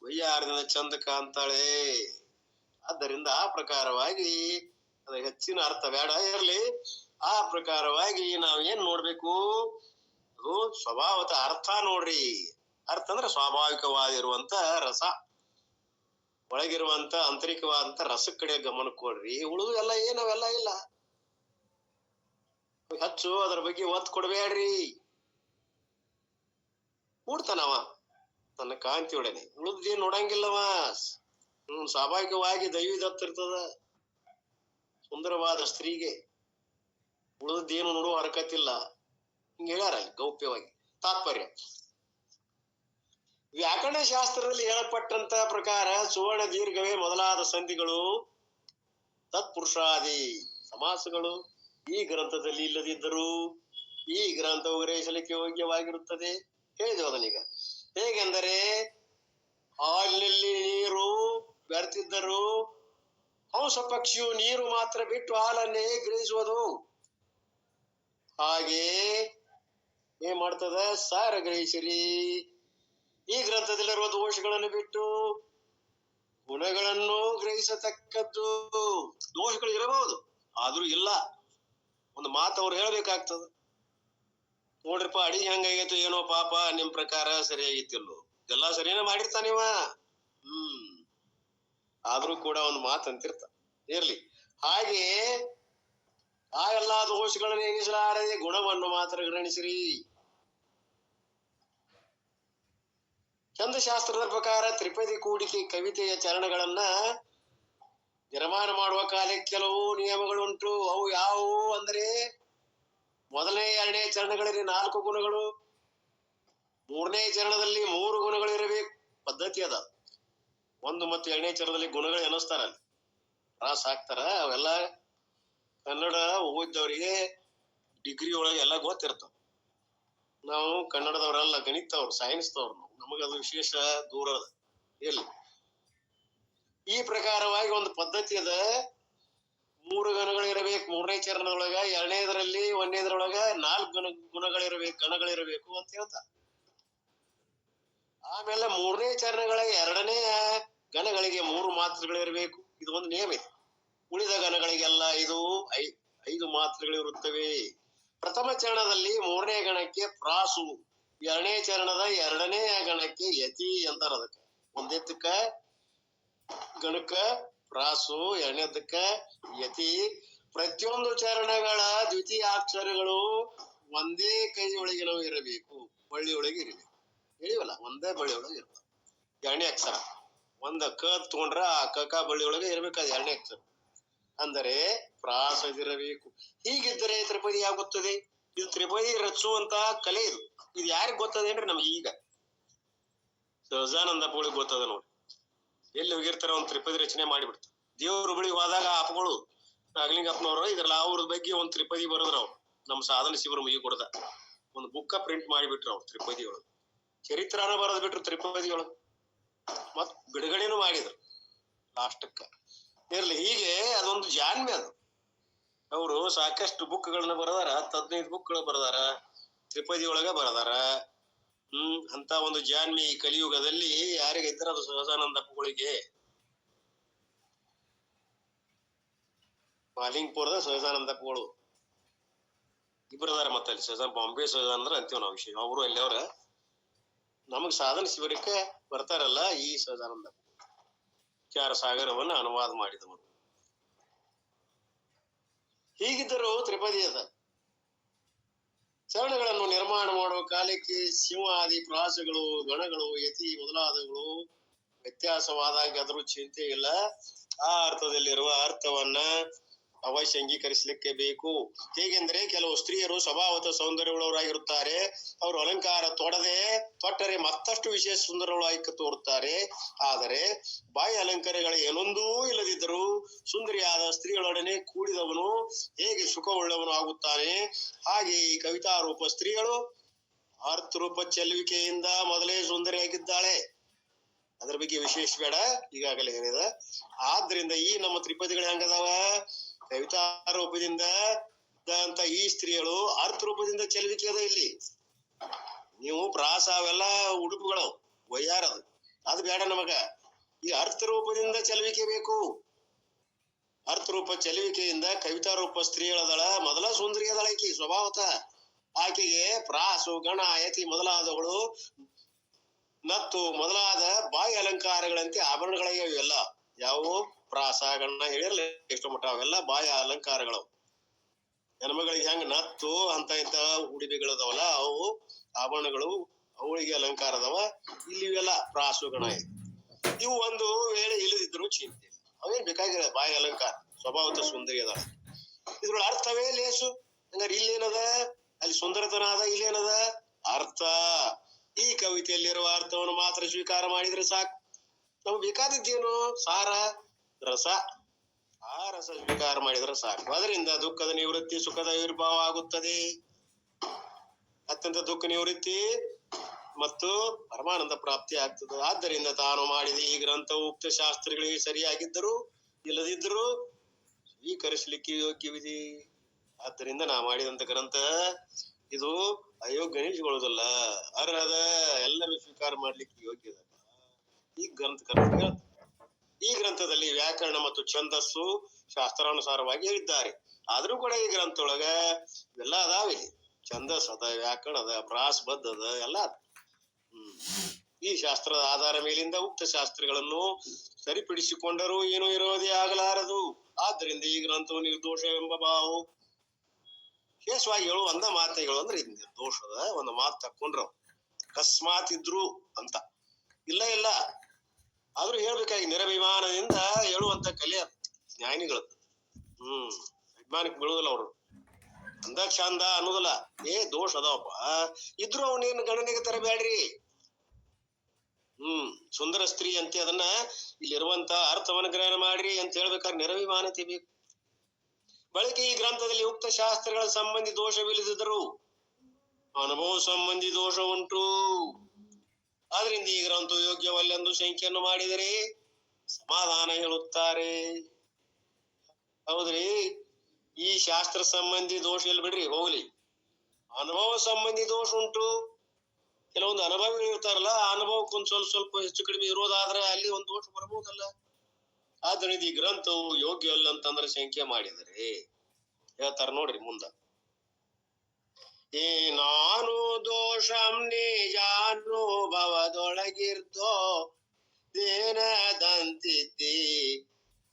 ವಯ್ಯಾರದಿಂದ ಚಂದ ಕಾಣ್ತಾಳೆ. ಆದ್ದರಿಂದ ಆ ಪ್ರಕಾರವಾಗಿ ಅದ ಹೆಚ್ಚಿನ ಅರ್ಥ ಬೇಡ ಇರಲಿ. ಆ ಪ್ರಕಾರವಾಗಿ ನಾವ್ ಏನ್ ನೋಡ್ಬೇಕು, ಅದು ಸ್ವಭಾವತ ಅರ್ಥ ನೋಡ್ರಿ. ಅರ್ಥ ಅಂದ್ರೆ ಸ್ವಾಭಾವಿಕವಾಗಿರುವಂತ ರಸ, ಒಳಗಿರುವಂತ ಆಂತರಿಕವಾದಂತ ರಸ ಕಡೆ ಗಮನ ಕೊಡ್ರಿ. ಉಳಿದು ಎಲ್ಲ ಏನವೆಲ್ಲ ಇಲ್ಲ. ಹೆಚ್ಚು ಅದ್ರ ಬಗ್ಗೆ ಒತ್ತು ಕೊಡ್ಬೇಡ್ರಿ. ಕೂಡ್ತಾನವ ತನ್ನ ಕಾಂತಿಯೊಡನೆ, ಉಳಿದೇನ್ ನೋಡಂಗಿಲ್ಲವ. ಸ್ವಾಭಾವಿಕವಾಗಿ ದೈವಿದತ್ತ ಇರ್ತದ ಸುಂದರವಾದ ಸ್ತ್ರೀಗೆ. ಉಳಿದೇನು ನೋಡುವ ಹರಕತ್ತಿಲ್ಲ. ಹಿಂಗ ಹೇಳ್ಯಾರ ಗೌಪ್ಯವಾಗಿ. ತಾತ್ಪರ್ಯ ವ್ಯಾಕರಣ ಶಾಸ್ತ್ರದಲ್ಲಿ ಹೇಳಪಟ್ಟಂತ ಪ್ರಕಾರ ಸುವರ್ಣ ದೀರ್ಘವೇ ಮೊದಲಾದ ಸಂಧಿಗಳು ತತ್ಪುರುಷಾದಿ ಸಮಾಸಗಳು ಈ ಗ್ರಂಥದಲ್ಲಿ ಇಲ್ಲದಿದ್ದರೂ ಈ ಗ್ರಂಥವು ಗ್ರಹಿಸಲಿಕ್ಕೆ ಯೋಗ್ಯವಾಗಿರುತ್ತದೆ. ಹೇಳಿದೆವು ಅದನ್ನೀಗ. ಹೇಗೆಂದರೆ ಹಾಲಿನಲ್ಲಿ ನೀರು ಬೆರೆತಿದ್ದರೂ ಹಂಸ ಪಕ್ಷಿಯು ನೀರು ಮಾತ್ರ ಬಿಟ್ಟು ಹಾಲನ್ನೇ ಗ್ರಹಿಸುವುದು. ಹಾಗೆ ಏನ್ ಮಾಡ್ತದ, ಸಾರ ಗ್ರಹಿಸಿರಿ. ಈ ಗ್ರಂಥದಲ್ಲಿರುವ ದೋಷಗಳನ್ನು ಬಿಟ್ಟು ಗುಣಗಳನ್ನು ಗ್ರಹಿಸತಕ್ಕದ್ದು. ದೋಷಗಳು ಇರಬಹುದು, ಆದ್ರೂ ಇಲ್ಲ. ಒಂದು ಮಾತು ಅವ್ರು ಹೇಳ್ಬೇಕಾಗ್ತದ. ನೋಡ್ರಿಪ್ಪ ಅಡಿಗೆ ಹೆಂಗಾಗೈತು ಏನೋ ಪಾಪ, ನಿಮ್ ಪ್ರಕಾರ ಸರಿಯಾಗಿತ್ತಿಲ್ಲೋ. ಎಲ್ಲಾ ಸರಿಯಾನ ಮಾಡಿರ್ತಾನಿವ. ಆದ್ರೂ ಕೂಡ ಒಂದು ಮಾತು ಅಂತಿರ್ತ ಇರ್ಲಿ. ಹಾಗೆ ಆ ಎಲ್ಲಾ ದೋಷಗಳನ್ನು ಎನಿಸಲಾರದೆ ಗುಣವನ್ನು ಮಾತ್ರ ಗ್ರಹಿಸಿರಿ. ಛಂದಶಾಸ್ತ್ರದ ಪ್ರಕಾರ ತ್ರಿಪದಿ ಕೂಡಿಕೆ ಕವಿತೆಯ ಚರಣಗಳನ್ನ ನಿರ್ಮಾಣ ಮಾಡುವ ಕಾಲಕ್ಕೆ ಕೆಲವು ನಿಯಮಗಳುಂಟು. ಅವು ಯಾವುವು ಅಂದ್ರೆ, ಮೊದಲನೇ ಎರಡನೇ ಚರಣಗಳಲ್ಲಿ 4 ಗುಣಗಳು, 3ನೇ ಚರಣದಲ್ಲಿ 3 ಗುಣಗಳು ಇರಬೇಕು. ಪದ್ಧತಿ ಅದ. 1 ಮತ್ತು 2ನೇ ಚರಣದಲ್ಲಿ ಗುಣಗಳು ಎನಿಸ್ತಾರ, ರಾಸ್ ಹಾಕ್ತಾರ. ಅವೆಲ್ಲ ಕನ್ನಡ ಓದಿದವರಿಗೆ ಡಿಗ್ರಿ ಒಳಗೆ ಎಲ್ಲ ಗೊತ್ತಿರ್ತಾವ. ನಾವು ಕನ್ನಡದವರಲ್ಲ, ಗಣಿತವ್ರು, ಸೈನ್ಸ್ದವ್ರು. ನಮಗದು ವಿಶೇಷ ದೂರ ಅದ. ಇರ್ಲಿ. ಈ ಪ್ರಕಾರವಾಗಿ ಒಂದು ಪದ್ಧತಿ ಅದ. 3 ಗಣಗಳಿರಬೇಕು 3ನೇ ಚರಣದೊಳಗ, 2ನೇದರಲ್ಲಿ 1ನೇದ್ರೊಳಗ 4 ಗುಣಗಳಿರಬೇಕು, ಗಣಗಳಿರಬೇಕು ಅಂತ ಹೇಳ್ತಾರೆ. ಆಮೇಲೆ 3ನೇ ಚರಣಗಳ 2ನೇ ಗಣಗಳಿಗೆ 3 ಮಾತ್ರೆಗಳಿರಬೇಕು. ಇದು ಒಂದು ನಿಯಮ ಇದೆ. ಉಳಿದ ಗಣಗಳಿಗೆಲ್ಲ 5 ಮಾತ್ರೆಗಳಿರುತ್ತವೆ. ಪ್ರಥಮ ಚರಣದಲ್ಲಿ 3ನೇ ಗಣಕ್ಕೆ ಪ್ರಾಸು, 2ನೇ ಚರಣದ 2ನೇ ಗಣಕ್ಕೆ ಯತಿ ಅಂತಾರ. ಅದಕ್ಕೆ ಒಂದೇದಕ್ಕ ಗಣಕ ಪ್ರಾಸು, 2ನೇದಕ್ಕ ಯತಿ. ಪ್ರತಿಯೊಂದು ಚರಣಗಳ ದ್ವಿತೀಯಾಕ್ಷರಗಳು ಒಂದೇ ಕೈ ಒಳಗಿನವು ಇರಬೇಕು, ಬಳ್ಳಿಯೊಳಗೆ ಇರಬೇಕು. ಹೇಳಿವಲ್ಲ, ಒಂದೇ ಬಳ್ಳಿಯೊಳಗೆ ಇರ್ಬೇಕು. 2ನೇ ಅಕ್ಷರ ಒಂದ ಕ ತಗೊಂಡ್ರ ಆ ಕಕ ಬಳ್ಳಿಯೊಳಗೆ ಇರ್ಬೇಕು. ಅದು 2ನೇ ಅಕ್ಷರ ಅಂದರೆ ಪ್ರಾಸದಿರಬೇಕು. ಹೀಗಿದ್ದರೆ ತ್ರಿಪದಿ ಆಗುತ್ತದೆ. ಇದು ತ್ರಿಪದಿ ರಚಿಸುವಂತ ಕಲೆ. ಇದು ಯಾರಿಗ್ ಗೊತ್ತದೆ ಅಂದ್ರೆ ನಮ್ಗೆ ಈಗ ಸಹಜಾನಂದ ಅಪ್ಪಗಳಿಗೆ ಗೊತ್ತದ ನೋಡಿ. ಎಲ್ಲಿ ಹೋಗಿರ್ತಾರ ಒಂದ್ ತ್ರಿಪದಿ ರಚನೆ ಮಾಡಿಬಿಡ್ತಾರೆ. ದೇವ್ರ ಬಳಿಗೆ ಹೋದಾಗ ಅಪ್ಪಗಳು, ನಾಗಲಿಂಗಪ್ಪನವರು ಇದ್ರಲ್ಲ ಅವ್ರ ಬಗ್ಗೆ ಒಂದ್ ತ್ರಿಪದಿ ಬರದ್ರ. ಅವ್ರು ನಮ್ ಸಾಧನ ಶಿಬಿರ ಮುಗಿ ಕೊಡದ ಒಂದು ಬುಕ್ಕ ಪ್ರಿಂಟ್ ಮಾಡಿಬಿಟ್ರು. ಅವ್ರು ತ್ರಿಪದಿ ಒಳಗೆ ಚರಿತ್ರಾನ ಬರದ್ ಬಿಟ್ರು. ತ್ರಿಪದಿ ಒಳಗೆ ಮತ್ ಬಿಡುಗಡೆನೂ ಮಾಡಿದ್ರು ಲಾಸ್ಟಕ್ಕ. ಇರ್ಲಿ. ಹೀಗೆ ಅದೊಂದು ಜಾಣ್ಮೆ ಅದು. ಅವರು ಸಾಕಷ್ಟು ಬುಕ್ಗಳನ್ನ ಬರದಾರ. 15 ಬುಕ್ಗಳು ಬರದಾರ, ತ್ರಿಪದಿ ಒಳಗ ಬರದಾರ. ಅಂತ ಒಂದು ಜಾಣ್ಮೆ ಈ ಕಲಿಯುಗದಲ್ಲಿ ಯಾರಿಗೆ ಇದ್ರ ಅದು ಸಹಜಾನಂದಪ್ಪಗಳಿಗೆ. ಮಾಲಿಂಗ್ಪುರದ ಸಹಜಾನಂದಪ್ಪಗಳು ಇಬ್ಬರದಾರ. ಮತ್ತೆ ಅಲ್ಲಿ ಸಹಜಾನ ಬಾಂಬೆ ಸಹಜಾನಂದ್ರ ಅಂತೀವ್ ನಾವು ವಿಷಯ. ಅವರು ಅಲ್ಲಿ ಅವ್ರ ನಮಗ್ ಸಾಧನ ಶಿಬಿರಕ್ಕೆ ಬರ್ತಾರಲ್ಲ ಈ ಸಹಜಾನಂದ ವಿಚಾರ ಸಾಗರವನ್ನ ಅನುವಾದ ಮಾಡಿದವರು. ಹೀಗಿದ್ದರೂ ತ್ರಿಪದಿ ಅದ. ಚರಣಗಳನ್ನು ನಿರ್ಮಾಣ ಮಾಡುವ ಕಾಲಕ್ಕೆ ಸಿಂಹಾದಿ ಪ್ರಾಸಗಳು, ಗಣಗಳು, ಯತಿ ಮೊದಲಾದವುಗಳು ವ್ಯತ್ಯಾಸವಾದಾಗ ಅದ್ರೂ ಚಿಂತೆ ಇಲ್ಲ. ಆ ಅರ್ಥದಲ್ಲಿರುವ ಅರ್ಥವನ್ನ ಅವಶ್ಯ ಅಂಗೀಕರಿಸಲಿಕ್ಕೆ ಬೇಕು. ಹೇಗೆಂದ್ರೆ ಕೆಲವು ಸ್ತ್ರೀಯರು ಸ್ವಭಾವತ ಸೌಂದರ್ಯವುಳ್ಳವರಾಗಿರುತ್ತಾರೆ. ಅವರು ಅಲಂಕಾರ ತೊಟ್ಟರೆ ಮತ್ತಷ್ಟು ವಿಶೇಷ ಸುಂದರವಾಗಿ ತೋರುತ್ತಾರೆ. ಆದರೆ ಬಾಯಿ ಅಲಂಕಾರಗಳು ಏನೊಂದೂ ಇಲ್ಲದಿದ್ದರೂ ಸುಂದರಿಯಾದ ಸ್ತ್ರೀಗಳೊಡನೆ ಕೂಡಿದವನು ಹೇಗೆ ಸುಖವುಳ್ಳವನು ಆಗುತ್ತಾನೆ, ಹಾಗೆ ಈ ಕವಿತಾರೂಪ ಸ್ತ್ರೀಗಳು ಅರ್ಥರೂಪ ಚೆಲುವಿಕೆಯಿಂದ ಮೊದಲೇ ಸುಂದರಿಯಾಗಿದ್ದಾಳೆ. ಅದ್ರ ಬಗ್ಗೆ ವಿಶೇಷ ಬೇಡ, ಈಗಾಗಲೇ ಹೇಳಿದ. ಆದ್ರಿಂದ ಈ ನಮ್ಮ ತ್ರಿಪದಿಗಳು ಹೆಂಗದಾವ, ಕವಿತಾ ರೂಪದಿಂದ ಅಂತ ಈ ಸ್ತ್ರೀಗಳು ಅರ್ಥ ರೂಪದಿಂದ ಚೆಲುವಿಕೆ ಅದ. ಇಲ್ಲಿ ನೀವು ಪ್ರಾಸ ಅವೆಲ್ಲ ಉಡುಪುಗಳು ಒಯ್ಯಾರದು, ಅದು ಬೇಡ ನಮಗ. ಈ ಅರ್ಥ ರೂಪದಿಂದ ಚೆಲುವಿಕೆ ಬೇಕು. ಅರ್ಥ ರೂಪ ಚೆಲುವಿಕೆಯಿಂದ ಕವಿತಾ ರೂಪ ಸ್ತ್ರೀಗಳದಳ ಮೊದಲ ಸುಂದರಿ ಅದಳ ಆಕಿ ಸ್ವಭಾವತ. ಆಕೆಗೆ ಪ್ರಾಸು ಗಣ ಯತಿ ಮೊದಲಾದವುಗಳು ನತ್ತು ಮೊದಲಾದ ಬಾಯಿ ಅಲಂಕಾರಗಳಂತೆ ಆಭರಣಗಳಿಗೆ ಇವೆಲ್ಲ ಯಾವುವು ಪ್ರಾಸ ಗಣ ಹೇಳಿರಲ್ಲ ಎಷ್ಟು ಮಟ್ಟ, ಅವೆಲ್ಲ ಬಾಯಿ ಅಲಂಕಾರಗಳು. ಹೆಣ್ಮಗಳಿಗೆ ಹೆಂಗ ನತ್ತು ಅಂತ ಇಂತ ಉಡುಗೆಗಳದವಲ್ಲ ಅವು ಆಭರಣಗಳು, ಅವಳಿಗೆ ಅಲಂಕಾರ ಅದಾವ. ಇಲ್ಲಿ ಇವೆಲ್ಲ ಪ್ರಾಸು ಗಣ ಇವು ಒಂದು ವೇಳೆ ಇಲ್ಲದಿದ್ರು ಚಿಂತೆ, ಅವೇನ್ ಬೇಕಾಗಿಲ್ಲ. ಬಾಯಿ ಅಲಂಕಾರ ಸ್ವಭಾವತ ಸುಂದರಿ ಅದ. ಇದ್ರೊಳ ಅರ್ಥವೇ ಲೇಸು. ಹಂಗಾರೆ ಇಲ್ಲೇನದ, ಅಲ್ಲಿ ಸುಂದರತನ ಅದ, ಇಲ್ಲೇನದ ಅರ್ಥ. ಈ ಕವಿತೆಯಲ್ಲಿರುವ ಅರ್ಥವನ್ನು ಮಾತ್ರ ಸ್ವೀಕಾರ ಮಾಡಿದ್ರೆ ಸಾಕು. ನಮ್ಗೆ ಬೇಕಾದದ್ದೇನು, ಸಾರ ರಸ. ಆ ರಸ ಸ್ವೀಕಾರ ಮಾಡಿದ್ರೆ ಸಾಕು. ಅದರಿಂದ ದುಃಖದ ನಿವೃತ್ತಿ, ಸುಖದ ಆವಿರ್ಭಾವ ಆಗುತ್ತದೆ. ಅತ್ಯಂತ ದುಃಖ ನಿವೃತ್ತಿ ಮತ್ತು ಪರಮಾನಂದ ಪ್ರಾಪ್ತಿ ಆಗ್ತದೆ. ಆದ್ದರಿಂದ ತಾನು ಮಾಡಿದ ಈ ಗ್ರಂಥವು ಉಕ್ತ ಶಾಸ್ತ್ರಗಳಿಗೆ ಸರಿಯಾಗಿದ್ದರೂ ಇಲ್ಲದಿದ್ದರೂ ಸ್ವೀಕರಿಸಲಿಕ್ಕೆ ಯೋಗ್ಯವಿದೆ. ಆದ್ದರಿಂದ ನಾ ಮಾಡಿದಂತ ಗ್ರಂಥ ಇದು ಅಯೋಗ್ಯ ಎನಿಸಿಕೊಳ್ಳುವುದಿಲ್ಲ, ಅರ್ಹದ, ಎಲ್ಲರೂ ಸ್ವೀಕಾರ ಮಾಡ್ಲಿಕ್ಕೆ ಯೋಗ್ಯದ. ಈ ಗ್ರಂಥದಲ್ಲಿ ವ್ಯಾಕರಣ ಮತ್ತು ಛಂದಸ್ಸು ಶಾಸ್ತ್ರಾನುಸಾರವಾಗಿ ಹೇಳಿದ್ದಾರೆ. ಆದ್ರೂ ಕೂಡ ಈ ಗ್ರಂಥೊಳಗ ಇವೆಲ್ಲ ಅದಾವೆ. ಛಂದಸ್ ಅದ, ವ್ಯಾಕರಣ ಅದ, ಪ್ರಾಸ್ ಬದ್ಧ ಅದ, ಎಲ್ಲ ಅದ. ಈ ಶಾಸ್ತ್ರದ ಆಧಾರ ಮೇಲಿಂದ ಉಕ್ತ ಶಾಸ್ತ್ರಗಳನ್ನು ಸರಿಪಡಿಸಿಕೊಂಡರೂ ಏನೂ ಇರೋದೇ ಆಗಲಾರದು. ಆದ್ದರಿಂದ ಈ ಗ್ರಂಥವು ನಿರ್ದೋಷವೆಂಬ ಭಾವು. ವಿಶೇಷವಾಗಿ ಹೇಳು ಒಂದ ಮಾತೆಗಳು ಅಂದ್ರೆ ಇದು ನಿರ್ದೋಷದ ಒಂದು ಮಾತು ತಕ್ಕೊಂಡ್ರ ಅಕಸ್ಮಾತ್ ಇದ್ರು ಅಂತ ಇಲ್ಲ. ಆದ್ರೂ ಹೇಳ್ಬೇಕಾಗಿ ನಿರಭಿಮಾನದಿಂದ ಹೇಳುವಂತ ಕಲೆ ಜ್ಞಾನಿಗಳು. ಅಭಿಮಾನಕ್ಕೆ ಬೀಳುದಿಲ್ಲ ಅವರು. ಅಂದ ಚಂದ ಅನ್ನೋದಿಲ್ಲ, ದೋಷ ಅದಾವಪ್ಪ ಇದ್ರು ಅವನೇನು ಗಣನೆಗೆ ತರಬೇಡ್ರಿ. ಸುಂದರ ಸ್ತ್ರೀ ಅಂತ ಅದನ್ನ ಇಲ್ಲಿರುವಂತ ಅರ್ಥವನ್ನು ಗ್ರಹಣ ಮಾಡ್ರಿ ಅಂತ ಹೇಳ್ಬೇಕಾದ್ರೆ ನಿರಭಿಮಾನತೆ ಬೇಕು. ಬಳಿಕ ಈ ಗ್ರಂಥದಲ್ಲಿ ಉಕ್ತ ಶಾಸ್ತ್ರಗಳ ಸಂಬಂಧಿ ದೋಷವಿಲ್ಲದಿದ್ದರು ಅನುಭವ ಸಂಬಂಧಿ ದೋಷ ಉಂಟು. ಆದ್ರಿಂದ ಈ ಗ್ರಂಥ ಯೋಗ್ಯವಲ್ಲೆಂದು ಶಂಕೆಯನ್ನು ಮಾಡಿದರೆ ಸಮಾಧಾನ ಹೇಳುತ್ತಾರೆ. ಹೌದ್ರಿ, ಈ ಶಾಸ್ತ್ರ ಸಂಬಂಧಿ ದೋಷ ಎಲ್ಲಿ ಬಿಡ್ರಿ, ಹೋಗ್ಲಿ. ಅನುಭವ ಸಂಬಂಧಿ ದೋಷ ಉಂಟು. ಕೆಲವೊಂದು ಅನುಭವಿಗಳು ಇರ್ತಾರಲ್ಲ, ಆ ಅನುಭವಕ್ಕೊಂದು ಸ್ವಲ್ಪ ಹೆಚ್ಚು ಕಡಿಮೆ ಇರೋದಾದ್ರೆ ಅಲ್ಲಿ ಒಂದು ದೋಷ ಬರಬಹುದಲ್ಲ. ಆದ್ದರಿಂದ ಈ ಗ್ರಂಥವು ಯೋಗ್ಯ ಅಲ್ಲ ಅಂತಂದ್ರೆ ಶಂಕೆ ಮಾಡಿದರೆ ಹೇಳ್ತಾರ ನೋಡ್ರಿ ಮುಂದ. ನಾನು ದೋಷಂ ನಿಜಾನುಭವದೊಳಗಿರ್ದೋ ದೇನದಂತಿದ್ದಿ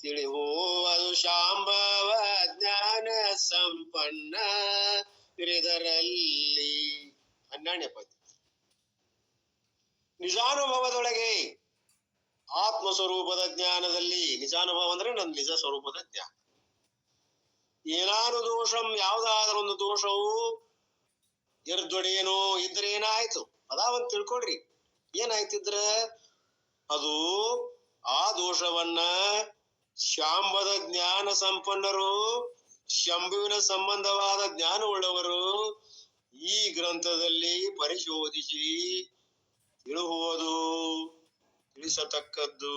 ತಿಳಿಯುವುದು ಶಾಂಭವ ಜ್ಞಾನ ಸಂಪನ್ನ ಇದರಲ್ಲಿ. 12ನೇ ಪದ್ಯ. ನಿಜಾನುಭವದೊಳಗೆ ಆತ್ಮ ಸ್ವರೂಪದ ಜ್ಞಾನದಲ್ಲಿ, ನಿಜಾನುಭವ ಅಂದ್ರೆ ನನ್ನ ನಿಜ ಸ್ವರೂಪದ ಜ್ಞಾನ. ಏನಾರು ದೋಷಂ, ಯಾವ್ದಾದ್ರೂ ಒಂದು ದೋಷವು ಇರ್ದೊಡೇನೋ ಇದ್ರೆ ಏನಾಯ್ತು ಅದಾವಂತ ತಿಳ್ಕೊಳ್ರಿ. ಏನಾಯ್ತಿದ್ರ ಅದು ಆ ದೋಷವನ್ನ ಶಾಂಬದ ಜ್ಞಾನ ಸಂಪನ್ನರು, ಶಂಭುವಿನ ಸಂಬಂಧವಾದ ಜ್ಞಾನವುಳ್ಳವರು ಈ ಗ್ರಂಥದಲ್ಲಿ ಪರಿಶೋಧಿಸಿ ತಿಳಿಸತಕ್ಕದ್ದು.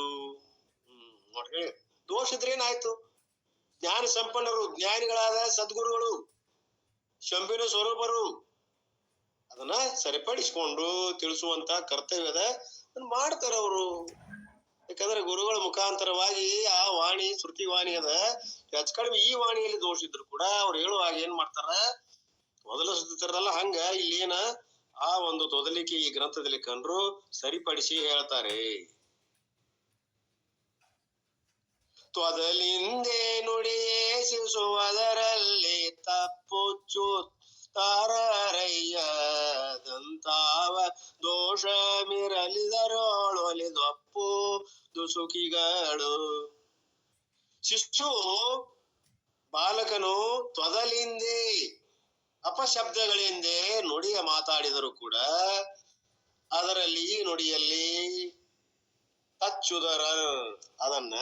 ನೋಡಿ, ದೋಷ ಇದ್ರೆ ಏನಾಯ್ತು, ಜ್ಞಾನ ಸಂಪನ್ನರು, ಜ್ಞಾನಿಗಳಾದ ಸದ್ಗುರುಗಳು, ಶಂಭುವಿನ ಸ್ವರೂಪರು ಅದನ್ನ ಸರಿಪಡಿಸಿಕೊಂಡು ತಿಳಿಸುವಂತ ಕರ್ತವ್ಯದ ಮಾಡ್ತಾರ ಅವರು. ಯಾಕಂದ್ರೆ ಗುರುಗಳ ಮುಖಾಂತರವಾಗಿ ಆ ವಾಣಿ ಶ್ರುತಿ ವಾಣಿ ಅದ. ಹೆಚ್ಚು ಕಡಿಮೆ ಈ ವಾಣಿಯಲ್ಲಿ ದೋಷ ಇದ್ರು ಕೂಡ ಅವ್ರು ಹೇಳುವಾಗ ಏನ್ ಮಾಡ್ತಾರ, ಮೊದಲಿಸ್ತಿರಲ್ಲ ಹಂಗ ಇಲ್ಲೇನ ಆ ಒಂದು ತೊದಲಿಕೆ ಈ ಗ್ರಂಥದಲ್ಲಿ ಕಂಡ್ರು ಸರಿಪಡಿಸಿ ಹೇಳ್ತಾರೆ. ತೊದಲಿಂದೆ ನುಡಿಯೇಸುವುದರಲ್ಲಿ ತಪ್ಪುಚ್ಚು ತಾರರಯ್ಯದಂತಾವ ದೋಷ ಮಿರಲಿದರೋಳೊಲಿದೊಪ್ಪು ದುಸುಕಿಗಳು. ಶಿಶು ಬಾಲಕನು ತೊದಲಿಂದೆ ಅಪಶಬ್ದಗಳಿಂದೆ ನುಡಿಯ ಮಾತಾಡಿದರೂ ಕೂಡ ಅದರಲ್ಲಿ ಈ ನುಡಿಯಲ್ಲಿ ತಚ್ಚುದರ ಅದನ್ನ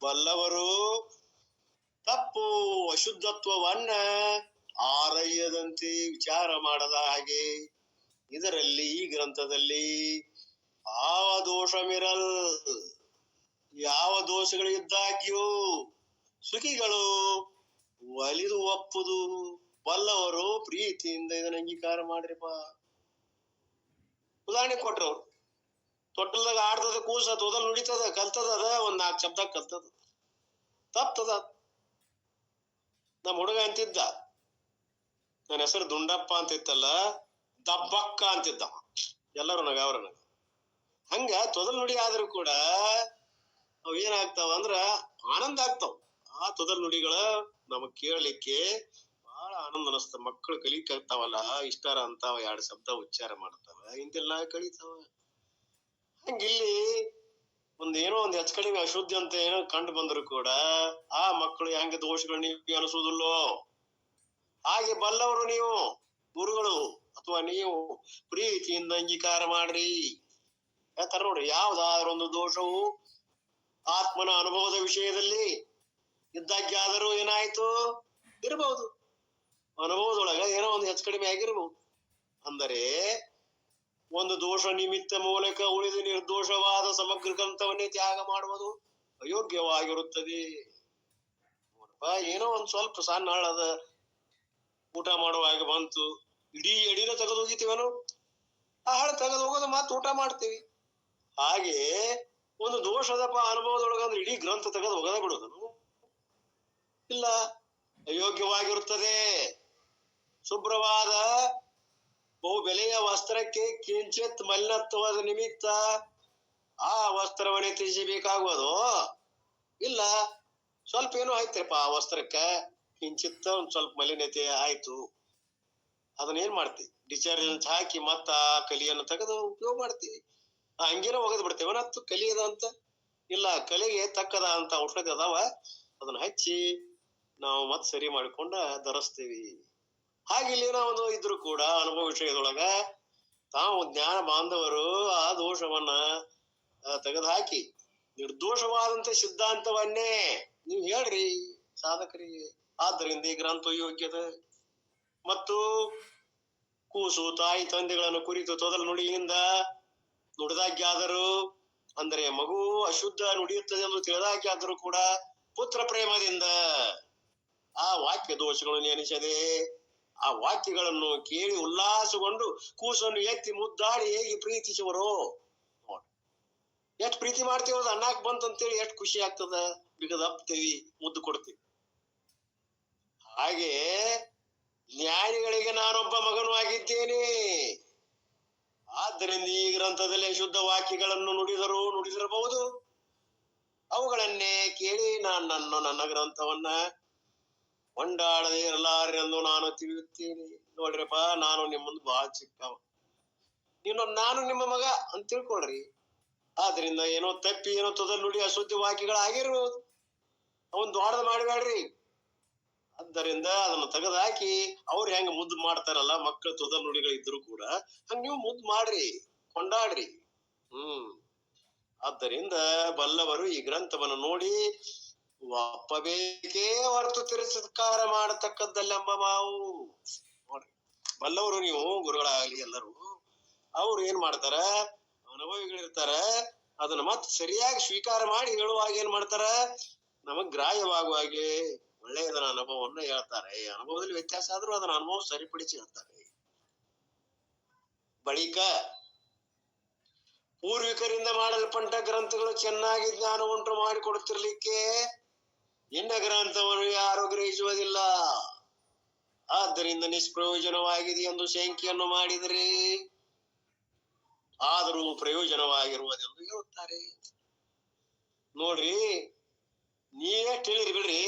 ಬಲ್ಲವರು ತಪ್ಪು ಅಶುದ್ಧತ್ವವನ್ನ ಆರಯ್ಯದಂತೆ ವಿಚಾರ ಮಾಡದ ಹಾಗೆ ಇದರಲ್ಲಿ ಈ ಗ್ರಂಥದಲ್ಲಿ ಯಾವ ದೋಷವಿರಲ್, ಯಾವ ದೋಷಗಳು ಇದ್ದಾಗ್ಯೂ ಸುಖಿಗಳು ಒಲಿದು ಒಪ್ಪುದು, ಬಲ್ಲವರು ಪ್ರೀತಿಯಿಂದ ಇದನ್ನ ಅಂಗೀಕಾರ ಮಾಡ್ರಿಪ್ಪ. ಉದಾಹರಣೆ ಕೊಟ್ರು, ತೊಟ್ಟಲ್ದಾಗ ಆಡ್ತದ ಕೂಸ ತೊದಲ್ ನುಡಿತದ ಕಲ್ತದ, ಅದ ಒಂದ್ 4 ಶಬ್ದ ಕಲ್ತದ, ತಪ್ತದ. ನಮ್ಮ ಹುಡುಗ ಅಂತಿದ್ದ, ನನ್ನ ಹೆಸರು ದುಂಡಪ್ಪ ಅಂತ ಇತ್ತಲ್ಲ, ದಬ್ಬಕ್ಕ ಅಂತಿದ್ದ. ಎಲ್ಲರೂ ನಗಾವ್ರ ನಗ. ಹಂಗ ತೊದಲ್ ನುಡಿ ಆದ್ರೂ ಕೂಡ ಅವ್ ಏನಾಗ್ತಾವ ಅಂದ್ರ ಆನಂದ ಆಗ್ತಾವ. ಆ ತೊದಲ್ ನುಡಿಗಳ ನಮಗ್ ಕೇಳಲಿಕ್ಕೆ ಬಹಳ ಆನಂದ ಅನಸ್ತಾವ. ಮಕ್ಕಳು ಕಲಿಕಾಗ್ತಾವಲ್ಲ, ಇಷ್ಟಾರ ಅಂತಾವ, 2 ಶಬ್ದ ಉಚ್ಚಾರ ಮಾಡ್ತಾವ, ಇಂತೆಲ್ಲ ಕಲಿತಾವ. ಹಂಗಿಲ್ಲಿ ಒಂದೇನೋ ಒಂದ್ ಹೆಚ್ಚ ಕಡಿಮೆ ಅಶುದ್ಧಿ ಅಂತ ಏನೋ ಕಂಡು ಬಂದ್ರು ಕೂಡ ಆ ಮಕ್ಕಳು ಹೆಂಗ ದೋಷಗಳು ನೀವು ಅನಿಸೋದಿಲ್ಲೋ ಹಾಗೆ ಬಲ್ಲವರು ನೀವು ಗುರುಗಳು ಅಥವಾ ನೀವು ಪ್ರೀತಿಯಿಂದ ಅಂಗೀಕಾರ ಮಾಡ್ರಿ. ಯಾಕಂದ್ರೆ ನೋಡ್ರಿ, ಯಾವ್ದಾದ್ರೊಂದು ದೋಷವು ಆತ್ಮನ ಅನುಭವದ ವಿಷಯದಲ್ಲಿ ಇದ್ದಾಗ್ಯಾದರೂ ಏನಾಯ್ತು ಇರಬಹುದು, ಅನುಭವದೊಳಗ ಏನೋ ಒಂದು ಹೆಚ್ಚು ಕಡಿಮೆ ಆಗಿರ್ಬಹುದು. ಅಂದರೆ ಒಂದು ದೋಷ ನಿಮಿತ್ತ ಮೂಲಕ ಉಳಿದು ನಿರ್ದೋಷವಾದ ಸಮಗ್ರ ಗ್ರಂಥವನ್ನೇ ತ್ಯಾಗ ಮಾಡುವುದು ಅಯೋಗ್ಯವಾಗಿರುತ್ತದೆ. ನೋಡಪ್ಪ, ಏನೋ ಒಂದ್ ಸ್ವಲ್ಪ ಸಣ್ಣ ಹಳ್ಳದ ಊಟ ಮಾಡುವಾಗ ಬಂತು, ಇಡೀ ಎಡಿನ ತೆಗೆದು ಹೋಗಿತೀವನು, ಆ ಹಳ ತೆಗೆದು ಹೋಗೋದು ಮಾತ್ರ ಊಟ ಮಾಡ್ತೀವಿ. ಹಾಗೆ ಒಂದು ದೋಷದಪ್ಪ ಅನುಭವದೊಳಗಂದ್ರೆ ಇಡೀ ಗ್ರಂಥ ತೆಗೆದು ಹೋಗದ ಬಿಡೋದನು ಇಲ್ಲ, ಅಯೋಗ್ಯವಾಗಿರುತ್ತದೆ. ಶುಭ್ರವಾದ ಬಹು ಬೆಲೆಯ ವಸ್ತ್ರಕ್ಕೆ ಕಿಂಚಿತ್ ಮಲಿನತ್ವದ ನಿಮಿತ್ತ ಆ ವಸ್ತ್ರವನ್ನೇ ತ್ಯಜಿಸಬೇಕಾಗುವುದು ಇಲ್ಲ. ಸ್ವಲ್ಪ ಏನೋ ಆಯ್ತಪ್ಪ ಆ ವಸ್ತ್ರಕ್ಕ ಕಿಂಚಿತ್ತ ಒಂದ್ ಸ್ವಲ್ಪ ಮಲಿನತೆ ಆಯ್ತು, ಅದನ್ನೇನ್ ಮಾಡ್ತೀವಿ, ಡಿಟರ್ಜೆಂಟ್ ಹಾಕಿ ಮತ್ತ ಆ ಕಲಿಯನ್ನು ತೆಗೆದು ಉಪಯೋಗ ಮಾಡ್ತೀವಿ. ಹಂಗೇನೋ ಒಗದ್ ಬಿಡ್ತೇವೆ ನತ್ತು ಕಲಿಯದ ಅಂತ ಇಲ್ಲ, ಕಲೆಗೆ ತಕ್ಕದ ಅಂತ ಔಷಧಿ ಅದಾವ, ಅದನ್ನ ಹಚ್ಚಿ ನಾವು ಮತ್ ಸರಿ ಮಾಡಿಕೊಂಡ ಧರಿಸ್ತೀವಿ. ಹಾಗೆ ಇಲ್ಲೇನೋ ಒಂದು ಇದ್ರು ಕೂಡ ಅನುಭವ ವಿಷಯದೊಳಗ ತಾವು ಜ್ಞಾನ ಬಾಂಧವರು ಆ ದೋಷವನ್ನ ತೆಗೆದುಹಾಕಿ ನಿರ್ದೋಷವಾದಂತ ಸಿದ್ಧಾಂತವನ್ನೇ ನೀವು ಹೇಳ್ರಿ ಸಾಧಕರಿಗೆ. ಆದ್ದರಿಂದ ಈ ಗ್ರಂಥ ಯೋಗ್ಯದ ಮತ್ತು ಕೂಸು ತಾಯಿ ತಂದೆಗಳನ್ನು ಕುರಿತು ತೊದಲು ನುಡಿಯಿಂದ ನುಡಿದಾಗ್ಯಾದರೂ, ಅಂದರೆ ಮಗು ಅಶುದ್ಧ ನುಡಿಯುತ್ತದೆ ಎಂದು ತಿಳಿದಾಗ್ಯಾದರೂ ಕೂಡ ಪುತ್ರ ಪ್ರೇಮದಿಂದ ಆ ವಾಕ್ಯ ದೋಷಗಳನ್ನು ನೆನೆಸದೆ ಆ ವಾಕ್ಯಗಳನ್ನು ಕೇಳಿ ಉಲ್ಲಾಸಗೊಂಡು ಕೂಸನ್ನು ಎತ್ತಿ ಮುದ್ದಾಡಿ ಹೇಗೆ ಪ್ರೀತಿಸುವರು. ನೋಡಿ, ಎಷ್ಟು ಪ್ರೀತಿ ಮಾಡ್ತೀವಿ, ಅದು ಅನ್ನಕ್ ಬಂತಂತೇಳಿ ಎಷ್ಟು ಖುಷಿ ಆಗ್ತದ, ಬಿಗದ ಹಪ್ತೇವಿ, ಮುದ್ದು ಕೊಡ್ತೀವಿ. ಹಾಗೆ ಜ್ಞಾನಿಗಳಿಗೆ ನಾನೊಬ್ಬ ಮಗನು ಆಗಿದ್ದೇನೆ. ಆದ್ದರಿಂದ ಈ ಗ್ರಂಥದಲ್ಲಿ ಶುದ್ಧ ವಾಕ್ಯಗಳನ್ನು ನುಡಿದಿರಬಹುದು, ಅವುಗಳನ್ನೇ ಕೇಳಿ ನನ್ನ ಗ್ರಂಥವನ್ನ ಕೊಂಡಾಡದೆ ಇರಲಾರೆಂದು ನಾನು ತಿಳಿಯುತ್ತೇನೆ. ನೋಡ್ರಿಪ್ಪ, ನಾನು ನಿಮ್ಮ ಮುಂದೆ ಬಹಳ ಚಿಕ್ಕವ, ನಾನು ನಿಮ್ಮ ಮಗ ಅಂತ ತಿಳ್ಕೊಳ್ರಿ. ಆದ್ರಿಂದ ಏನೋ ತಪ್ಪಿ ಏನೋ ತೊದಲು ನುಡಿ ಅಶುದ್ಧ ವಾಕ್ಯಗಳಾಗಿರ್ಬೋದು, ಅವನ್ ದೊಡ್ಡದು ಮಾಡಬೇಡ್ರಿ. ಆದ್ದರಿಂದ ಅದನ್ನು ತೆಗೆದುಹಾಕಿ ಅವ್ರು ಹೆಂಗ ಮುದ್ದು ಮಾಡ್ತಾರಲ್ಲ, ಮಕ್ಕಳು ತೊದಲು ನುಡಿಗಳಿದ್ರು ಕೂಡ ಹಂಗ ನೀವು ಮುದ್ದು ಮಾಡ್ರಿ, ಕೊಂಡಾಡ್ರಿ. ಆದ್ದರಿಂದ ಬಲ್ಲವರು ಈ ಗ್ರಂಥವನ್ನು ನೋಡಿ ಒಪ್ಪಬೇಕೇ ಹೊರತು ತಿರಸ್ಕಾರ ಮಾಡತಕ್ಕದ್ದಲ್ಲೆಂಬ ಮಾವು. ನೋಡ್ರಿ, ಬಲ್ಲವರು ನೀವು ಗುರುಗಳಾಗ್ಲಿ ಎಲ್ಲರೂ, ಅವ್ರು ಏನ್ ಮಾಡ್ತಾರ, ಅನುಭವಿಗಳಿರ್ತಾರ, ಅದನ್ನ ಮತ್ತೆ ಸರಿಯಾಗಿ ಸ್ವೀಕಾರ ಮಾಡಿ ಹೇಳುವಾಗ ಏನ್ ಮಾಡ್ತಾರ, ನಮಗ್ ಗ್ರಾಹ್ಯವಾಗುವಾಗೆ ಒಳ್ಳೆಯದನ್ನ ಅನುಭವವನ್ನು ಹೇಳ್ತಾರೆ. ಅನುಭವದಲ್ಲಿ ವ್ಯತ್ಯಾಸ ಆದ್ರೂ ಅದನ್ನ ಅನುಭವ ಸರಿಪಡಿಸಿ ಹೇಳ್ತಾರೆ. ಬಳಿಕ ಪೂರ್ವಿಕರಿಂದ ಮಾಡಲ್ಪಟ್ಟ ಗ್ರಂಥಗಳು ಚೆನ್ನಾಗಿ ಜ್ಞಾನ ಉಂಟು ಮಾಡಿಕೊಡುತ್ತಿರ್ಲಿಕ್ಕೆ ಇನ್ನ ಗ್ರಂಥವನ್ನು ಯಾರು ಗ್ರಹಿಸುವುದಿಲ್ಲ. ಆದ್ದರಿಂದ ನಿಷ್ಪ್ರಯೋಜನವಾಗಿದೆ ಎಂದು ಶಂಕೆಯನ್ನು ಮಾಡಿದರೆ ಆದರೂ ಪ್ರಯೋಜನವಾಗಿರುವುದೆಂದು ಹೇಳುತ್ತಾರೆ. ನೋಡ್ರಿ, ನೀವೆಷ್ಟು ಹೇಳಿರಿ ಬಿಡ್ರಿ,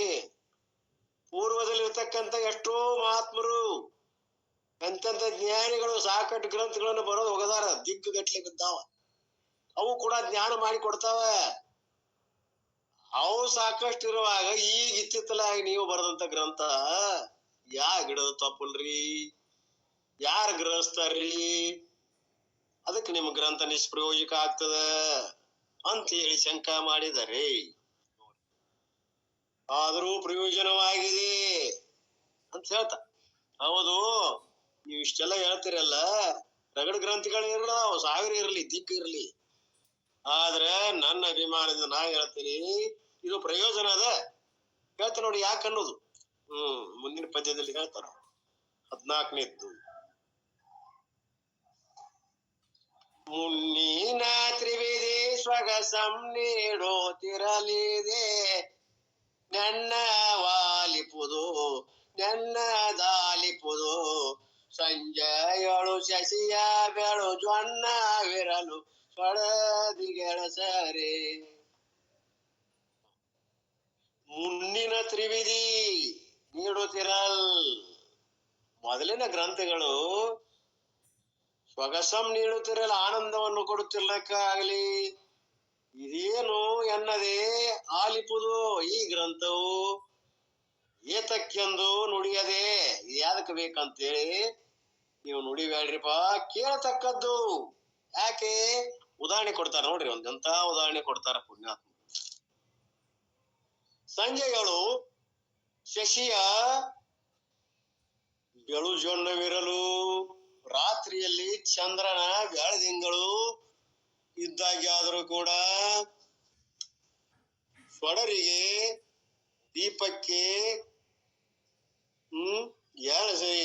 ಪೂರ್ವದಲ್ಲಿರ್ತಕ್ಕಂಥ ಎಷ್ಟೋ ಮಹಾತ್ಮರು ಎಂತೆಂಥ ಜ್ಞಾನಿಗಳು ಸಾಕಷ್ಟು ಗ್ರಂಥಗಳನ್ನು ಬರೋದು ಹೋಗದಾರ, ದಿಗ್ಗು ಗಟ್ಲೆ ಬಿದ್ದಾವ, ಅವು ಕೂಡ ಜ್ಞಾನ ಮಾಡಿ ಕೊಡ್ತಾವ. ಅವು ಸಾಕಷ್ಟು ಇರುವಾಗ ಈಗ ಇತ್ತಿತ್ತಲಾಗಿ ನೀವು ಬರೆದಂತ ಗ್ರಂಥ ಯಾ ಗಿಡದ ತಪ್ಪಲ್ರಿ, ಯಾರ ಗ್ರಹಿಸ್ತಾರ್ರಿ, ಅದಕ್ಕೆ ನಿಮ್ ಗ್ರಂಥ ನಿಷ್ಪ್ರಯೋಜಕ ಆಗ್ತದ ಅಂತ ಹೇಳಿ ಶಂಕ ಮಾಡಿದರೆ, ಆದರೂ ಪ್ರಯೋಜನವಾಗಿದೆ ಅಂತ ಹೇಳ್ತಾ. ಹೌದು, ನೀವು ಇಷ್ಟೆಲ್ಲ ಹೇಳ್ತೀರಲ್ಲ, ರಗಡ ಗ್ರಂಥಗಳು ಇರಲ್ಲ, 1000 ಇರಲಿ, ದಿಕ್ಕ ಇರಲಿ, ಆದ್ರೆ ನನ್ನ ಅಭಿಮಾನದಿಂದ ನಾ ಹೇಳ್ತೀನಿ, ಇದು ಪ್ರಯೋಜನ ಅದ ಹೇಳ್ತಾ ನೋಡಿ. ಯಾಕೆ ಅನ್ನೋದು ಮುಂದಿನ ಪದ್ಯದಲ್ಲಿ ಹೇಳ್ತಾರ. 14ನೇದ್ದು, ಮುನ್ನಿನ ತ್ರಿವಿಧಿ ಸ್ವಗಸಂ ನೀಡೋತಿರಲಿದೆ, ನನ್ನ ವಾಲಿಪುದು ನನ್ನ ದಾಲಿಪುದು, ಸಂಜೆಯಳು ಶಶಿಯ ಬೆಳು ಜೊನ್ನವಿರಲು ಸೊಳದಿಗೆಳಸರೆ. ಮುನ್ನಿನ ತ್ರಿವಿಧಿ ನೀಡುತ್ತಿರಲ್, ಮೊದಲಿನ ಗ್ರಂಥಗಳು ಸ್ವಗಸಂ ನೀಡುತ್ತಿರಲ್ಲ, ಆನಂದವನ್ನು ಕೊಡುತ್ತಿರ್ಲಕ್ಕಾಗಲಿ. ಇದೇನು ಎನ್ನದೇ ಆಲಿಪುದು ಈ ಗ್ರಂಥವು ಏತಕ್ಕೆಂದು ನುಡಿಯದೆ, ಯಾದಕ್ಕೆ ಬೇಕಂತೇಳಿ ನೀವು ನುಡಿಬೇಡ್ರಿಪ್ಪ, ಕೇಳತಕ್ಕದ್ದು. ಯಾಕೆ? ಉದಾಹರಣೆ ಕೊಡ್ತಾರ ನೋಡ್ರಿ, ಒಂದಂತ ಉದಾಹರಣೆ ಕೊಡ್ತಾರ ಪುಣ್ಯಾತ್ಮ. ಸಂಜೆಗಳು ಶಶಿಯ ಬೆಳು ಜೊನ್ನವಿರಲು, ರಾತ್ರಿಯಲ್ಲಿ ಚಂದ್ರನ ಬೆಳದಿಂಗಳು ಇದ್ದಾಗ್ಯಾದರೂ ಕೂಡ ಸೊಡರಿಗೆ ದೀಪಕ್ಕೆ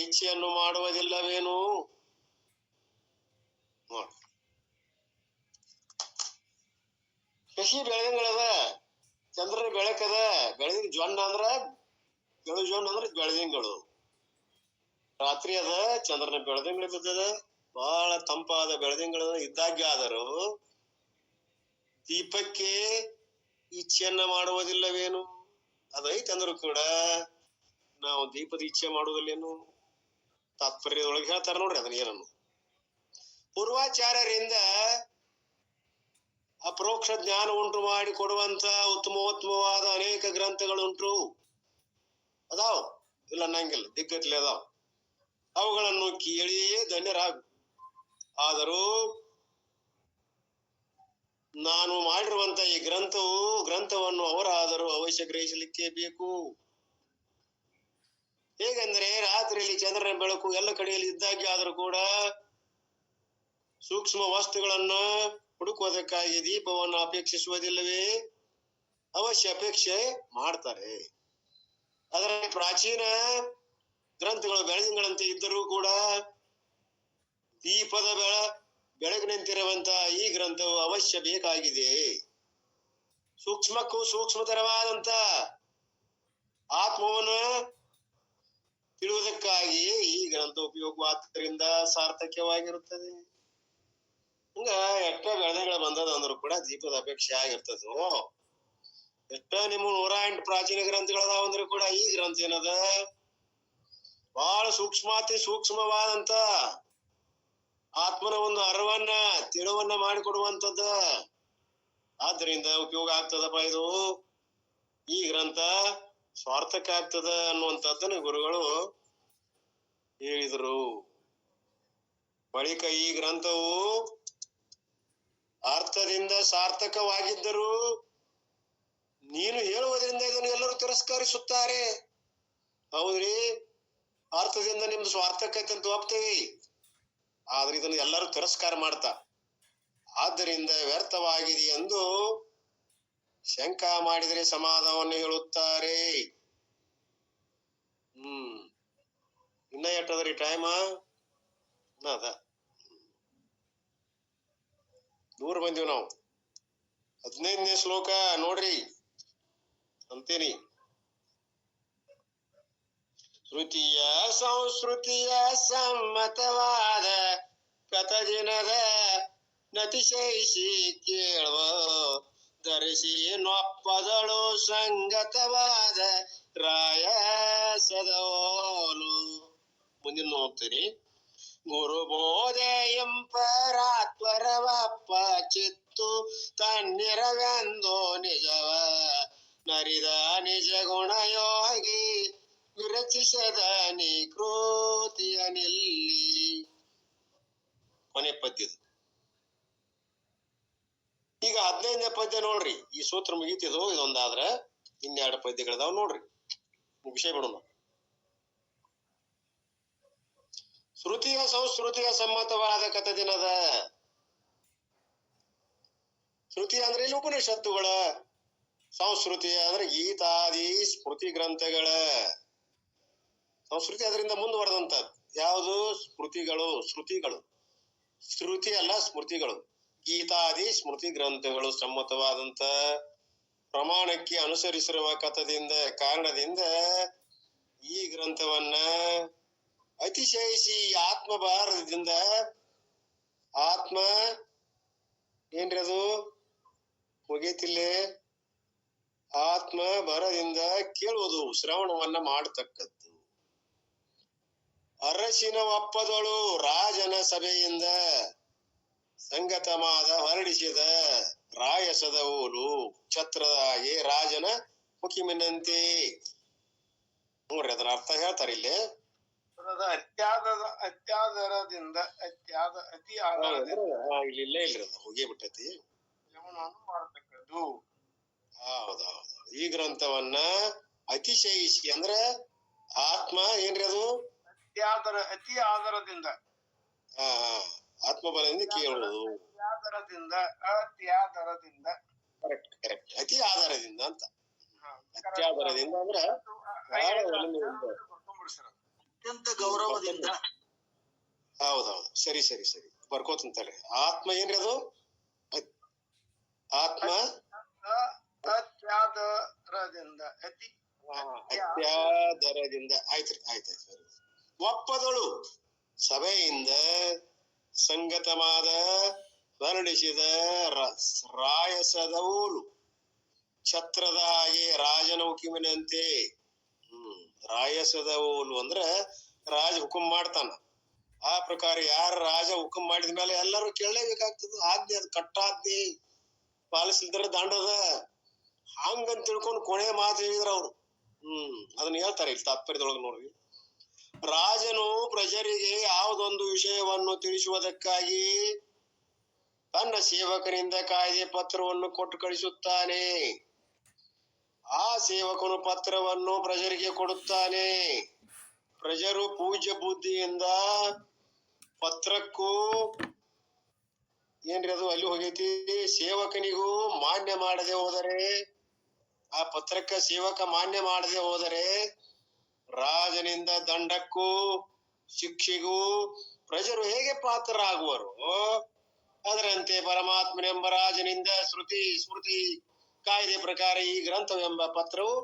ಇಚ್ಛೆಯನ್ನು ಮಾಡುವುದಿಲ್ಲವೇನು? ನೋಡಿ, ಶಶಿ ಬೆಳದಿಂಗಳದ, ಚಂದ್ರನ ಬೆಳಕದ, ಬೆಳದಿಂಗ್ ಜೊನ್ನ ಅಂದ್ರ ಬೆಳು ಜೊನ್ನ ಅಂದ್ರ ಬೆಳದಿಂಗಳು, ರಾತ್ರಿ ಅದ, ಚಂದ್ರನ ಬೆಳದಿಂಗಳು ಬಿದ್ದದ, ಬಹಳ ತಂಪಾದ ಬೆಳದಿಂಗಳು ಇದ್ದಾಗ್ಯಾದರೂ ದೀಪಕ್ಕೆ ಇಚ್ಛೆಯನ್ನ ಮಾಡುವುದಿಲ್ಲವೇನು? ಅದೈತಂದ್ರು ಕೂಡ ನಾವು ದೀಪದ ಇಚ್ಛೆ ಮಾಡುವುದಿಲ್ಲೇನು? ತಾತ್ಪರ್ಯದೊಳಗೆ ಹೇಳ್ತಾರ ನೋಡ್ರಿ ಅದನ್ನ ಏನನ್ನು. ಪೂರ್ವಾಚಾರ್ಯರಿಂದ ಅಪರೋಕ್ಷ ಜ್ಞಾನ ಉಂಟು ಮಾಡಿ ಕೊಡುವಂತ ಉತ್ತಮೋತ್ತಮವಾದ ಅನೇಕ ಗ್ರಂಥಗಳುಂಟು, ಅದಾವ, ಇಲ್ಲ ಅನ್ನಂಗಿಲ್ಲ, ದಿಗ್ಗತ್ಲೆ ಅದಾವ. ಅವುಗಳನ್ನು ಕೇಳಿಯೇ ಧನ್ಯರಾಗು. ಆದರೂ ನಾನು ಮಾಡಿರುವಂತ ಈ ಗ್ರಂಥವನ್ನು ಅವರಾದರೂ ಅವಶ್ಯ ಗ್ರಹಿಸಲಿಕ್ಕೆ ಬೇಕು. ಹೇಗೆಂದರೆ, ರಾತ್ರಿಯಲ್ಲಿ ಚಂದ್ರನ ಬೆಳಕು ಎಲ್ಲ ಕಡೆಯಲ್ಲಿ ಇದ್ದಾಗೆ ಆದರೂ ಕೂಡ ಸೂಕ್ಷ್ಮ ವಸ್ತುಗಳನ್ನು ಹುಡುಕುವುದಕ್ಕಾಗಿ ದೀಪವನ್ನು ಅಪೇಕ್ಷಿಸುವುದಿಲ್ಲವೇ? ಅವಶ್ಯ ಅಪೇಕ್ಷೆ ಮಾಡ್ತಾರೆ. ಅದರ ಪ್ರಾಚೀನ ಗ್ರಂಥಗಳು ಬೆಳದಿಂಗಳಂತೆ ಇದ್ದರೂ ಕೂಡ ದೀಪದ ಬೆಳಗಿನಂತಿರುವಂತ ಈ ಗ್ರಂಥವು ಅವಶ್ಯ ಬೇಕಾಗಿದೆ. ಸೂಕ್ಷ್ಮಕ್ಕೂ ಸೂಕ್ಷ್ಮತರವಾದಂತ ಆತ್ಮವನ್ನು ತಿಳುವುದಕ್ಕಾಗಿ ಈ ಗ್ರಂಥ ಉಪಯೋಗವಾದ್ದರಿಂದ ಸಾರ್ಥಕ್ಯವಾಗಿರುತ್ತದೆ. ಹಿಂಗ ಎಷ್ಟ ಬೆಳದಿಂಗಳು ಬಂದದ ಅಂದ್ರು ಕೂಡ ದೀಪದ ಅಪೇಕ್ಷೆ ಆಗಿರ್ತದೋ. ಎಷ್ಟ ನಿಮ್ಮ 108 ಪ್ರಾಚೀನ ಗ್ರಂಥಗಳದಾವ ಅಂದ್ರು ಕೂಡ ಈ ಗ್ರಂಥ ಏನದ ಬಹಳ ಸೂಕ್ಷ್ಮವಾದಂತ ಆತ್ಮನ ಒಂದು ಅರಿವನ್ನ ತಿಳುವನ್ನ ಮಾಡಿಕೊಡುವಂತದ್ದ. ಆದ್ರಿಂದ ಉಪಯೋಗ ಆಗ್ತದಪ್ಪ ಇದು, ಈ ಗ್ರಂಥ ಸ್ವಾರ್ಥಕ ಆಗ್ತದ ಅನ್ನುವಂಥದ್ದನ್ನ ಗುರುಗಳು ಹೇಳಿದರು. ಬಳಿಕ ಈ ಗ್ರಂಥವು ಅರ್ಥದಿಂದ ಸಾರ್ಥಕವಾಗಿದ್ದರೂ ನೀನು ಹೇಳುವುದರಿಂದ ಇದನ್ನು ಎಲ್ಲರೂ ತಿರಸ್ಕರಿಸುತ್ತಾರೆ. ಹೌದ್ರಿ, ಅರ್ಥದಿಂದ ನಿಮ್ದು ಸ್ವಾರ್ಥಕತೆ ಅಂತ ಒಪ್ತೇವಿ, ಆದ್ರೆ ಇದನ್ನು ಎಲ್ಲರೂ ತಿರಸ್ಕಾರ ಮಾಡ್ತಾ, ಆದ್ದರಿಂದ ವ್ಯರ್ಥವಾಗಿದೆ ಎಂದು ಶಂಕ ಮಾಡಿದರೆ ಸಮಾಧಾನವನ್ನು ಹೇಳುತ್ತಾರೆ. ಇನ್ನ ಎಟ್ಟದ್ರಿ ಟೈಮ? ಅದ 100 ಬಂದಿವ್ ನಾವು. 15ನೇ ಶ್ಲೋಕ ನೋಡ್ರಿ ಅಂತೀನಿ. ಶ್ರುತಿಯ ಸಂಸ್ಕೃತಿಯ ಸಮ್ಮತವಾದ ಕಥದಿನದ ನತಿಶಯಿಸಿ ಕೇಳುವ ಧರಿಸಿ ನೊಪ್ಪದಳು ಸಂಗತವಾದ ರಾಯ ಸದೋಲು. ಮುಂದಿನ ಹೋಗ್ತೀರಿ. ಗುರುಬೋಧೆ ಎಂಪರಾತ್ವರವಪ್ಪ ಚಿತ್ತು ತನ್ನಿರವೆಂದು ನಿಜವ ನರಿದ ನಿಜ ಗುಣ ಯೋಗಿ ವಿರಚಿಸದ ನಿಕೃತಿಯ ನಿಲ್ಲಿ. ಕೊನೆ ಪದ್ಯದು. ಈಗ 15ನೇ ಪದ್ಯ ನೋಡ್ರಿ. ಈ ಸೂತ್ರ ಮುಗೀತಿದು. ಇದೊಂದಾದ್ರ ಇನ್ನೆರಡು ಪದ್ಯಗಳದಾವ್ ನೋಡ್ರಿ, ಮುಗಿಸೇ ಬಿಡೋಣ. ಶ್ರುತಿಯ ಸಂಸ್ಕೃತಿಯ ಸಮ್ಮತವಾದ ಕಥದಿನದ. ಶ್ರುತಿ ಅಂದ್ರೆ ಇಲ್ಲಿ ಉಪನಿಷತ್ತುಗಳ, ಸಂಸ್ಕೃತಿ ಅಂದ್ರೆ ಗೀತಾದಿ ಸ್ಮೃತಿ ಗ್ರಂಥಗಳ. ಸಂಸ್ಕೃತಿ ಅದರಿಂದ ಮುಂದುವರೆದಂತ ಯಾವುದು? ಸ್ಮೃತಿಗಳು. ಶ್ರುತಿ ಅಲ್ಲ, ಸ್ಮೃತಿಗಳು. ಗೀತಾದಿ ಸ್ಮೃತಿ ಗ್ರಂಥಗಳು ಸಮ್ಮತವಾದಂತ ಪ್ರಮಾಣಕ್ಕೆ ಅನುಸರಿಸಿರುವ ಕಥದಿಂದ ಕಾರಣದಿಂದ ಈ ಗ್ರಂಥವನ್ನ ಅತಿಶಯಿಸಿ ಆತ್ಮಭಾರದಿಂದ, ಆತ್ಮ ಏನ್ರಿ ಅದು ಮುಗೀತಿಲ್ಲೇ, ಆತ್ಮ ಭರದಿಂದ ಕೇಳುವುದು, ಶ್ರವಣವನ್ನ ಮಾಡತಕ್ಕದ್ದು. ಅರಸಿನ ಒಪ್ಪದಳು ರಾಜನ ಸಭೆಯಿಂದ ಸಂಗತಮಾದ ಹೊರಡಿಸಿದ ರಾಯಸದ ಊಲು ಛತ್ರದ ಹಾಗೆ ರಾಜನ ಮುಖಿಮಿನಂತೆ. ನೋಡ್ರಿ, ಅದರ ಅರ್ಥ ಹೇಳ್ತಾರೆ ಇಲ್ಲಿ. ಅತ್ಯಾದರದಿಂದ ಅತಿ ಇಲ್ಲಿ ಇಲ್ಲೇ ಇಲ್ರಿ, ಅದು ಹೋಗೇ ಬಿಟ್ಟೈತಿ. ಮಾಡತಕ್ಕದ್ದು. ಹೌದೌದು. ಈ ಗ್ರಂಥವನ್ನ ಅತಿಶಯಿಸಿ ಅಂದ್ರ ಆತ್ಮ ಏನ್ರಿ ಅದು? ಅತಿ ಆದರದಿಂದ, ಆತ್ಮಬಲದಿಂದ ಕೇಳುವುದು. ಅತ್ಯಾದರದಿಂದ ಕರೆಕ್ಟ್ ಕರೆಕ್ಟ್. ಅತಿ ಆಧಾರದಿಂದ ಅಂತ. ಅತ್ಯಾಧಾರದಿಂದ ಅಂದ್ರ ಅತ್ಯಂತ ಗೌರವದಿಂದ. ಹೌದೌದು, ಸರಿ ಸರಿ ಸರಿ, ಬರ್ಕೋತಂತಾಳ್ರಿ. ಆತ್ಮ ಏನ್ರಿ ಅದು? ಆತ್ಮ ಅತ್ಯಾದರದಿಂದ, ಅತ್ಯಾದರದಿಂದ. ಆಯ್ತ್ರಿ, ಆಯ್ತಾಯ್ತು. ಒಪ್ಪದಳು ಸಭೆಯಿಂದ ಸಂಗತವಾದ ಹೊರಡಿಸಿದ ರಾಯಸದವೂಲು ಛತ್ರದ ಹಾಗೆ ರಾಜನ ಹುಕುಮಿನಂತೆ. ರಾಯಸದ ಊಲು ಅಂದ್ರ ರಾಜ ಹುಕುಂ ಮಾಡ್ತಾನ. ಆ ಪ್ರಕಾರ ಯಾರ ರಾಜ ಹುಕುಂ ಮಾಡಿದ ಮೇಲೆ ಎಲ್ಲರೂ ಕೇಳಲೇಬೇಕಾಗ್ತದ. ಆಜ್ಞೆ, ಅದು ಕಟ್ಟಾಜ್ಞೆ, ಪಾಲಿಸಿದ್ರೆ ದಂಡದ. ಹಂಗಂತ ತಿಳ್ಕೊಂಡು ಕೊನೆ ಮಾತು ಹೇಳಿದ್ರ ಅವ್ರು. ಅದನ್ನ ಹೇಳ್ತಾರೆ ಇಲ್ಲಿ ತಾತ್ಪರ್ಯದೊಳಗೆ ನೋಡ್ರಿ. ರಾಜನು ಪ್ರಜರಿಗೆ ಯಾವುದೊಂದು ವಿಷಯವನ್ನು ತಿಳಿಸುವುದಕ್ಕಾಗಿ ತನ್ನ ಸೇವಕನಿಂದ ಕಾಯ್ದೆ ಪತ್ರವನ್ನು ಕೊಟ್ಟು ಕಳಿಸುತ್ತಾನೆ. ಆ ಸೇವಕನು ಪತ್ರವನ್ನು ಪ್ರಜರಿಗೆ ಕೊಡುತ್ತಾನೆ. ಪ್ರಜರು ಪೂಜ್ಯ ಬುದ್ಧಿಯಿಂದ ಪತ್ರಕ್ಕೂ ಏನ್ರಿ ಅದು ಅಲ್ಲಿ ಹೋಗೈತಿ, ಸೇವಕನಿಗೂ ಮಾನ್ಯ ಮಾಡದೆ ಹೋದರೆ, ಆ ಪತ್ರಕ್ಕ ಸೇವಕ ಮಾನ್ಯ ಮಾಡದೆ ಹೋದರೆ ರಾಜನಿಂದ ದಂಡಕ್ಕೂ ಶಿಕ್ಷೆಗೂ ಪ್ರಜರು ಹೇಗೆ ಪಾತ್ರರಾಗುವರು? ಅದರಂತೆ ಪರಮಾತ್ಮನೆಂಬ ರಾಜನಿಂದ ಶ್ರುತಿ ಸ್ಮೃತಿ ಕಾಯ್ದೆ ಪ್ರಕಾರ ಈ ಗ್ರಂಥವೆಂಬ ಪತ್ರವು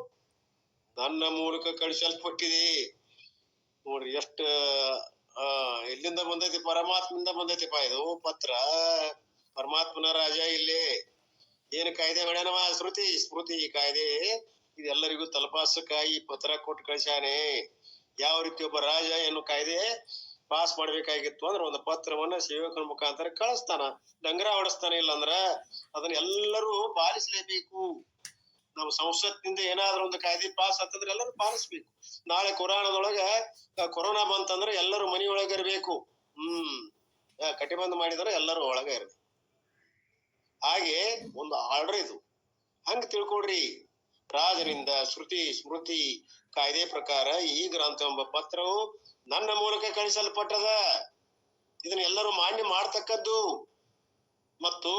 ನನ್ನ ಮೂಲಕ ಕಳಿಸಲ್ಪಟ್ಟಿದೆ. ನೋಡ್ರಿ ಎಷ್ಟ ಎಲ್ಲಿಂದ ಬಂದೈತಿ? ಪರಮಾತ್ಮನಿಂದ ಬಂದೈತಿಪ್ಪ ಇದು ಪತ್ರ. ಪರಮಾತ್ಮನ ರಾಜ ಇಲ್ಲಿ ಏನು ಕಾಯ್ದೆ ಮಾಡ್ಯಾನವ? ಶ್ರುತಿ ಸ್ಮೃತಿ ಕಾಯ್ದೆ ಇದೆಲ್ಲರಿಗೂ ತಲುಪಾಸಕ್ಕಾಗಿ ಪತ್ರ ಕೊಟ್ಟು ಕಳಿಸ್ಯಾನೆ. ಯಾವ ರೀತಿ ಒಬ್ಬ ರಾಜ ಏನು ಕಾಯ್ದೆ ಪಾಸ್ ಮಾಡ್ಬೇಕಾಗಿತ್ತು ಅಂದ್ರೆ ಒಂದು ಪತ್ರವನ್ನ ಸೇವಕನ ಮುಖಾಂತರ ಕಳಿಸ್ತಾನ, ಡಂಗರ ಹೊಡಿಸ್ತಾನ. ಇಲ್ಲಂದ್ರ ಅದನ್ನ ಎಲ್ಲರೂ ಪಾಲಿಸಲೇಬೇಕು. ನಾವು ಸಂಸತ್ನಿಂದ ಏನಾದ್ರೂ ಒಂದು ಕಾಯ್ದೆ ಪಾಸ್ ಆಗ್ತಂದ್ರೆ ಎಲ್ಲರೂ ಪಾಲಿಸ್ಬೇಕು. ನಾಳೆ ಕುರಾನದೊಳಗ ಕೊರೋನಾ ಬಂತಂದ್ರೆ ಎಲ್ಲರೂ ಮನೆಯೊಳಗ ಇರ್ಬೇಕು. ಕಟಿಬಂದ್ ಮಾಡಿದ್ರೆ ಎಲ್ಲರೂ ಒಳಗ ಇರ್ಬೇಕು. ಹಾಗೆ ಒಂದು ಆರ್ಡರ್ ಇದು. ಹಂಗ ತಿಳ್ಕೊಡ್ರಿ. ರಾಜನಿಂದ ಶ್ರುತಿ ಸ್ಮೃತಿ ಕಾಯ್ದೆ ಪ್ರಕಾರ ಈ ಗ್ರಂಥ ಎಂಬ ಪತ್ರವು ನನ್ನ ಮೂಲಕ ಕಳಿಸಲ್ಪಟ್ಟದ. ಇದನ್ನ ಎಲ್ಲರೂ ಮಾನ್ಯ ಮಾಡ್ತಕ್ಕದ್ದು ಮತ್ತು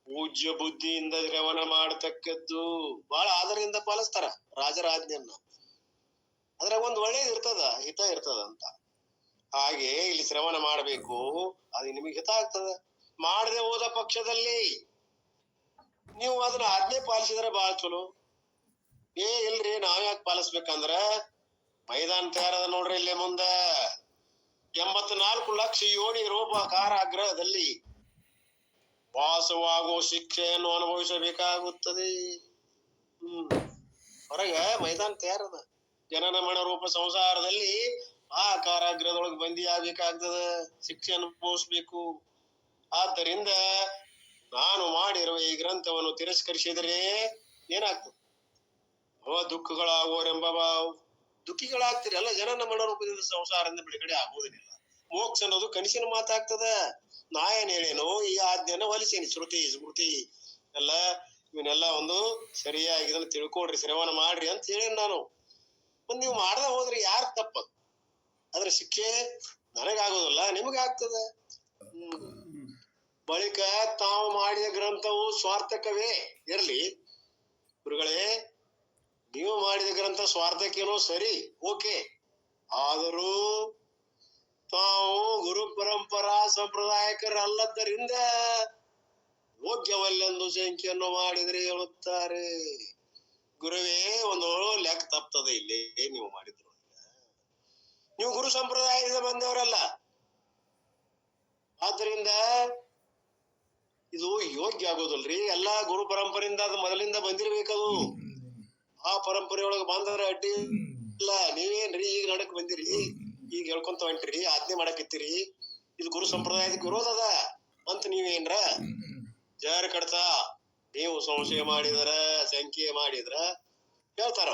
ಪೂಜ್ಯ ಬುದ್ಧಿಯಿಂದ ಶ್ರವಣ ಮಾಡತಕ್ಕದ್ದು. ಬಹಳ ಆದರದಿಂದ ಪಾಲಿಸ್ತಾರ ರಾಜರ ಆಜ್ಞೆಯನ್ನ. ಅದ್ರಾಗ ಒಂದ್ ಒಳ್ಳೇದ್ ಇರ್ತದ, ಹಿತ ಇರ್ತದ ಅಂತ. ಹಾಗೆ ಇಲ್ಲಿ ಶ್ರವಣ ಮಾಡ್ಬೇಕು, ಅದು ನಿಮಗೆ ಹಿತ ಆಗ್ತದ. ಮಾಡದೆ ಹೋದ ಪಕ್ಷದಲ್ಲಿ ನೀವು ಅದನ್ನ ಆಜ್ಞೆ ಪಾಲಿಸಿದ್ರೆ ಬಹಳ ಚಲೋ. ಇಲ್ರಿ ನಾವ್ ಯಾಕೆ ಪಾಲಿಸ್ಬೇಕಂದ್ರ ಮೈದಾನ ತಯಾರದ ನೋಡ್ರಿ. ಇಲ್ಲಿ ಮುಂದ 84 ಲಕ್ಷ ಯೋನಿ ರೂಪ ಕಾರಾಗೃಹದಲ್ಲಿ ವಾಸವಾಗುವ ಶಿಕ್ಷೆಯನ್ನು ಅನುಭವಿಸಬೇಕಾಗುತ್ತದೆ. ಹೊರಗ ಮೈದಾನ ತಯಾರದ ಜನನ ಮಣ ರೂಪ ಸಂಸಾರದಲ್ಲಿ ಆ ಕಾರಾಗೃಹದೊಳಗೆ ಬಂದಿ ಆಗ್ಬೇಕಾಗ್ತದ, ಶಿಕ್ಷೆ ಅನುಭವಿಸ್ಬೇಕು. ಆದ್ದರಿಂದ ನಾನು ಮಾಡಿರುವ ಈ ಗ್ರಂಥವನ್ನು ತಿರಸ್ಕರಿಸಿದರೆ ಏನಾಗ್ತದೆ? ಅವ ದುಃಖಗಳಾಗುವರೆಂಬ ದುಃಖಿಗಳಾಗ್ತೀರಿ ಎಲ್ಲ ಜನ ನಮ್ಮ ರೂಪದಿಂದ ಸಂಸಾರದಿಂದ ಬಿಡುಗಡೆ ಆಗುವುದಿಲ್ಲ. ಮೋಕ್ಷ ಅನ್ನೋದು ಕನಸಿನ ಮಾತಾಗ್ತದ. ನಾ ಏನ್ ಹೇಳೇನು ಈ ಆಜ್ಞೆನ ಹೊಲಿಸೇನಿ. ಶ್ರುತಿ ಸ್ಮೃತಿ ಎಲ್ಲ ಇವನ್ನೆಲ್ಲ ಒಂದು ಸರಿಯಾಗಿ ಇದನ್ನ ತಿಳ್ಕೊಡ್ರಿ, ಶ್ರವಣ ಮಾಡ್ರಿ ಅಂತ ಹೇಳೇನ್ ನಾನು. ಒಂದ್ ನೀವು ಮಾಡದ ಹೋದ್ರಿ ಯಾರ್ ತಪ್ಪದು? ಅದ್ರ ಶಿಕ್ಷೆ ನನಗಾಗೋದಿಲ್ಲ, ನಿಮಗಾಗ್ತದ. ಬಳಿಕ ತಾವು ಮಾಡಿದ ಗ್ರಂಥವು ಸ್ವಾರ್ಥಕವೇ ಇರ್ಲಿ ಗುರುಗಳೇ, ನೀವು ಮಾಡಿದ ಗ್ರಂಥ ಸ್ವಾರ್ಥಕ್ಕೇನೋ ಸರಿ, ಓಕೆ. ಆದರೂ ತಾವು ಗುರು ಪರಂಪರಾ ಸಂಪ್ರದಾಯಕರಲ್ಲದ್ದರಿಂದ ಯೋಗ್ಯವಲ್ಲೆಂದು ಶಂಕೆಯನ್ನು ಮಾಡಿದ್ರೆ ಹೇಳುತ್ತಾರೆ. ಗುರುವೇ, ಒಂದು ಲೆಕ್ಕ ತಪ್ತದೆ ಇಲ್ಲಿ ನೀವು ಮಾಡಿದ್ರು. ನೀವು ಗುರು ಸಂಪ್ರದಾಯದಿಂದ ಬಂದವರಲ್ಲ, ಆದ್ರಿಂದ ಇದು ಯೋಗ್ಯ ಆಗೋದಿಲ್ರಿ. ಎಲ್ಲಾ ಗುರು ಪರಂಪರೆಯಿಂದ ಅದು ಮೊದಲಿಂದ ಬಂದಿರ್ಬೇಕದು. ಆ ಪರಂಪರೆಯೊಳಗೆ ಬಂದವ್ರ ಅಡ್ಡಿ ಇಲ್ಲ. ನೀವೇನ್ರಿ ಈಗ ನಡಕ್ ಬಂದಿರಿ, ಈಗ ಹೇಳ್ಕೊಂತ ಹೊಂಟ್ರಿ, ಆಜ್ಞೆ ಮಾಡಕತ್ತೀರಿ, ಇದು ಗುರು ಸಂಪ್ರದಾಯಕ್ಕೆ ವಿರೋಧ ಅದ ಅಂತ ನೀವೇನ್ರ ಜಾರಿ ಕಡ್ತಾ ನೀವು ಸಂಶಯ ಮಾಡಿದ್ರ ಶಂಕೆ ಮಾಡಿದ್ರ ಹೇಳ್ತಾರ.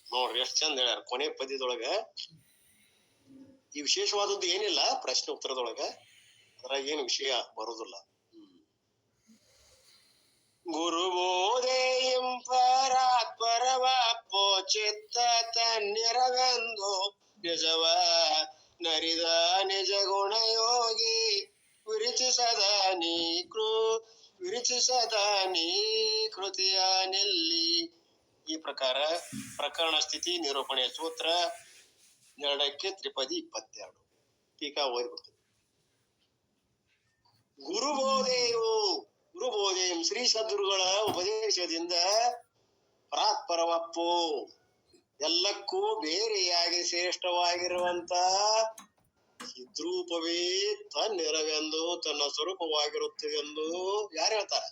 ನೋಡ್ರಿ ಎಷ್ಟ್ ಚಂದ ಹೇಳ್ಯಾರ ಕೊನೆ ಪದ್ಯದೊಳಗ. ಈ ವಿಶೇಷವಾದದ್ದು ಏನಿಲ್ಲ ಪ್ರಶ್ನೆ ಉತ್ತರದೊಳಗ, ಅದ್ರಾಗ ಏನು ವಿಷಯ ಬರುದಿಲ್ಲ. ಗುರುಬೋಧೆಯಂ ಪರಾತ್ಪರವಪ್ಪೋ ಚಿತ್ತ ತನ್ನಿರವೆಂದು ನಿಜವ ನರಿದ ನಿಜ ಗುಣಯೋಗಿ ವಿರಿಚಿಸದ ನೀ ಕೃತಿಯ ನಿಲ್ಲಿ. ಈ ಪ್ರಕಾರ ಪ್ರಕರಣ ಸ್ಥಿತಿ ನಿರೂಪಣೆಯ ಸೂತ್ರ 2ಕ್ಕೆ ತ್ರಿಪದಿ 22 ಟೀಕಾ ಓದ್ಬಿಡ್ತದೆ. ಗುರುಬೋಧೆಯು ಶ್ರೀ ಸದ್ಗುರುಗಳ ಉಪದೇಶದಿಂದ ಪರಾತ್ಪರವಪ್ಪು ಎಲ್ಲಕ್ಕೂ ಬೇರೆಯಾಗಿ ಶ್ರೇಷ್ಠವಾಗಿರುವಂತ ಚಿದ್ರೂಪವೇ ತನ್ನಿರವೆಂದು ತನ್ನ ಸ್ವರೂಪವಾಗಿರುತ್ತದೆ ಎಂದು ಯಾರು ಹೇಳ್ತಾರೆ?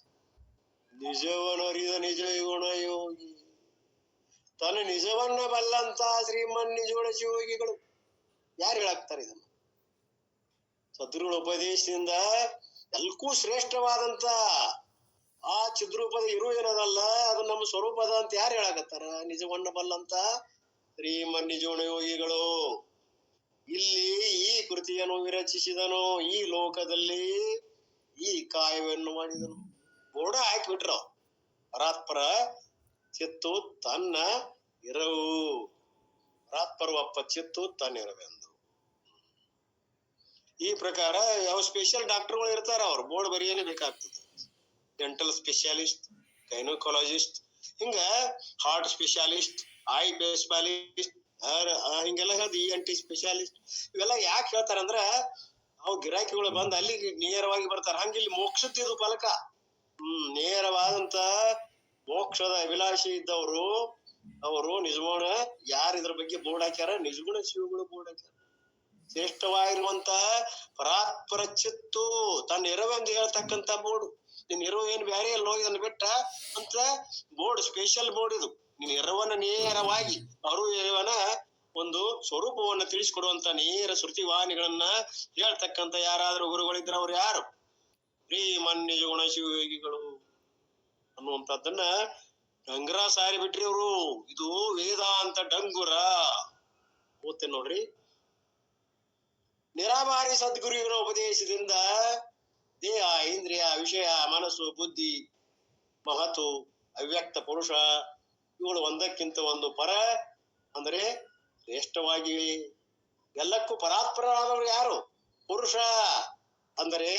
ನಿಜವನರಿದ ನಿಜ ಗುಣಯೋಗಿ, ತನ್ನ ನಿಜವನ್ನ ಬಲ್ಲಂತ ಶ್ರೀಮನ್ ನಿಜಗುಣ ಶಿವಯೋಗಿಗಳು ಯಾರು ಹೇಳಾಕ್ತಾರೆ ಇದನ್ನು? ಸದ್ಗುರುಗಳ ಉಪದೇಶದಿಂದ ಎಲ್ಲಕ್ಕೂ ಶ್ರೇಷ್ಠವಾದಂತ ಆ ಚಿದ್ರೂಪದ ಇರು ಏನದಲ್ಲ, ಅದು ನಮ್ಮ ಸ್ವರೂಪದ ಅಂತ ಯಾರು ಹೇಳಾಕತ್ತಾರ? ನಿಜವನ್ನ ಬಲ್ಲಂತ ಶ್ರೀಮನ್ ನಿಜಗುಣ ಯೋಗಿಗಳು. ಇಲ್ಲಿ ಈ ಕೃತಿಯನ್ನು ವಿರಚಿಸಿದನು, ಈ ಲೋಕದಲ್ಲಿ ಈ ಕಾಯವನ್ನು ಮಾಡಿದನು. ಬೋರ್ಡ ಹಾಕಿಬಿಟ್ರು. ಪರಾತ್ಪರ ಚಿತ್ತು ತನ್ನ ಇರವು, ಪರಾತ್ಪರವಪ್ಪ ಚಿತ್ತು ತನ್ನ ಇರವೆಂದು. ಈ ಪ್ರಕಾರ ಯಾವ ಸ್ಪೆಷಲ್ ಡಾಕ್ಟರ್ಗಳು ಇರ್ತಾರ, ಅವ್ರು ಬೋರ್ಡ್ ಬರೆಯಲೇ ಬೇಕಾಗ್ತದೆ. ಡೆಂಟಲ್ ಸ್ಪೆಷಾಲಿಸ್ಟ್, ಗೈನೋಕಾಲಜಿಸ್ಟ್, ಹಿಂಗ ಹಾರ್ಟ್ ಸ್ಪೆಷಾಲಿಸ್ಟ್, ಐ ಸ್ಪೆಷಾಲಿಸ್ಟ್, ಹಿಂಗೆಲ್ಲ ಹೇಳ್ದು ENT ಸ್ಪೆಷಾಲಿಸ್ಟ್. ಇವೆಲ್ಲ ಯಾಕೆ ಹೇಳ್ತಾರಂದ್ರ ಅವು ಗಿರಾಕಿಗಳು ಬಂದ್ ಅಲ್ಲಿ ನೇರವಾಗಿ ಬರ್ತಾರ. ಹಂಗಿಲ್ಲಿ ಮೋಕ್ಷದ್ದು ಫಲಕ. ನೇರವಾದಂತ ಮೋಕ್ಷದ ಅಭಿಲಾಷೆ ಇದ್ದವರು ಅವರು ನಿಜಗುಣ ಯಾರು ಇದ್ರ ಬಗ್ಗೆ ಬೋರ್ಡ್ ಹಾಕ್ಯಾರ? ನಿಜಗುಣ ಶಿವಗಳು ಬೋರ್ಡ್ ಹಾಕ್ಯಾರ. ಶ್ರೇಷ್ಠವಾಗಿರುವಂತ ಪರಾತ್ಪರ ಚಿತ್ತು ತನ್ನ ಇರವೆಂದು ಹೇಳ್ತಕ್ಕಂತ ಬೋರ್ಡ್. ನಿನ್ ಇರೋ ಏನ್ ಬ್ಯಾರೆ ಅಲ್ಲಿ ಹೋಗಿ ಅದನ್ನ ಬಿಟ್ಟ ಅಂತ ಬೋರ್ಡ್, ಸ್ಪೆಷಲ್ ಬೋರ್ಡ್ ಇದು. ನಿನ್ ಎರವನ್ನ ನೇರವಾಗಿ ಅವರು ಎರವನ ಒಂದು ಸ್ವರೂಪವನ್ನ ತಿಳಿಸಿಕೊಡುವಂತ ನೇರ ಶ್ರುತಿವಾಣಿಗಳನ್ನ ಹೇಳ್ತಕ್ಕಂತ ಯಾರಾದ್ರೂ ಗುರುಗಳಿದ್ರ ಅವ್ರು ಯಾರು? ಶ್ರೀಮನ್ ನಿಜಗುಣ ಶಿವಯೋಗಿಗಳು ಅನ್ನುವಂಥದ್ದನ್ನ ಡಂಗುರ ಸಾರಿ ಬಿಟ್ರಿ ಅವರು. ಇದು ವೇದಾಂತ ಡಂಗುರ. ಓದ್ತೇನೆ ನೋಡ್ರಿ. ನಿರಾಭಾರಿ ಸದ್ಗುರುವಿನ ಉಪದೇಶದಿಂದ ದೇಹ, ಇಂದ್ರಿಯ, ವಿಷಯ, ಮನಸ್ಸು, ಬುದ್ಧಿ, ಮಹತು, ಅವ್ಯಕ್ತ ಪುರುಷ ಇವುಗಳು ಒಂದಕ್ಕಿಂತ ಒಂದು ಪರ ಅಂದ್ರೆ ಶ್ರೇಷ್ಠವಾಗಿ ಎಲ್ಲಕ್ಕೂ ಪರಾತ್ಪರರಾದವರು ಯಾರು? ಪುರುಷ. ಅಂದರೆ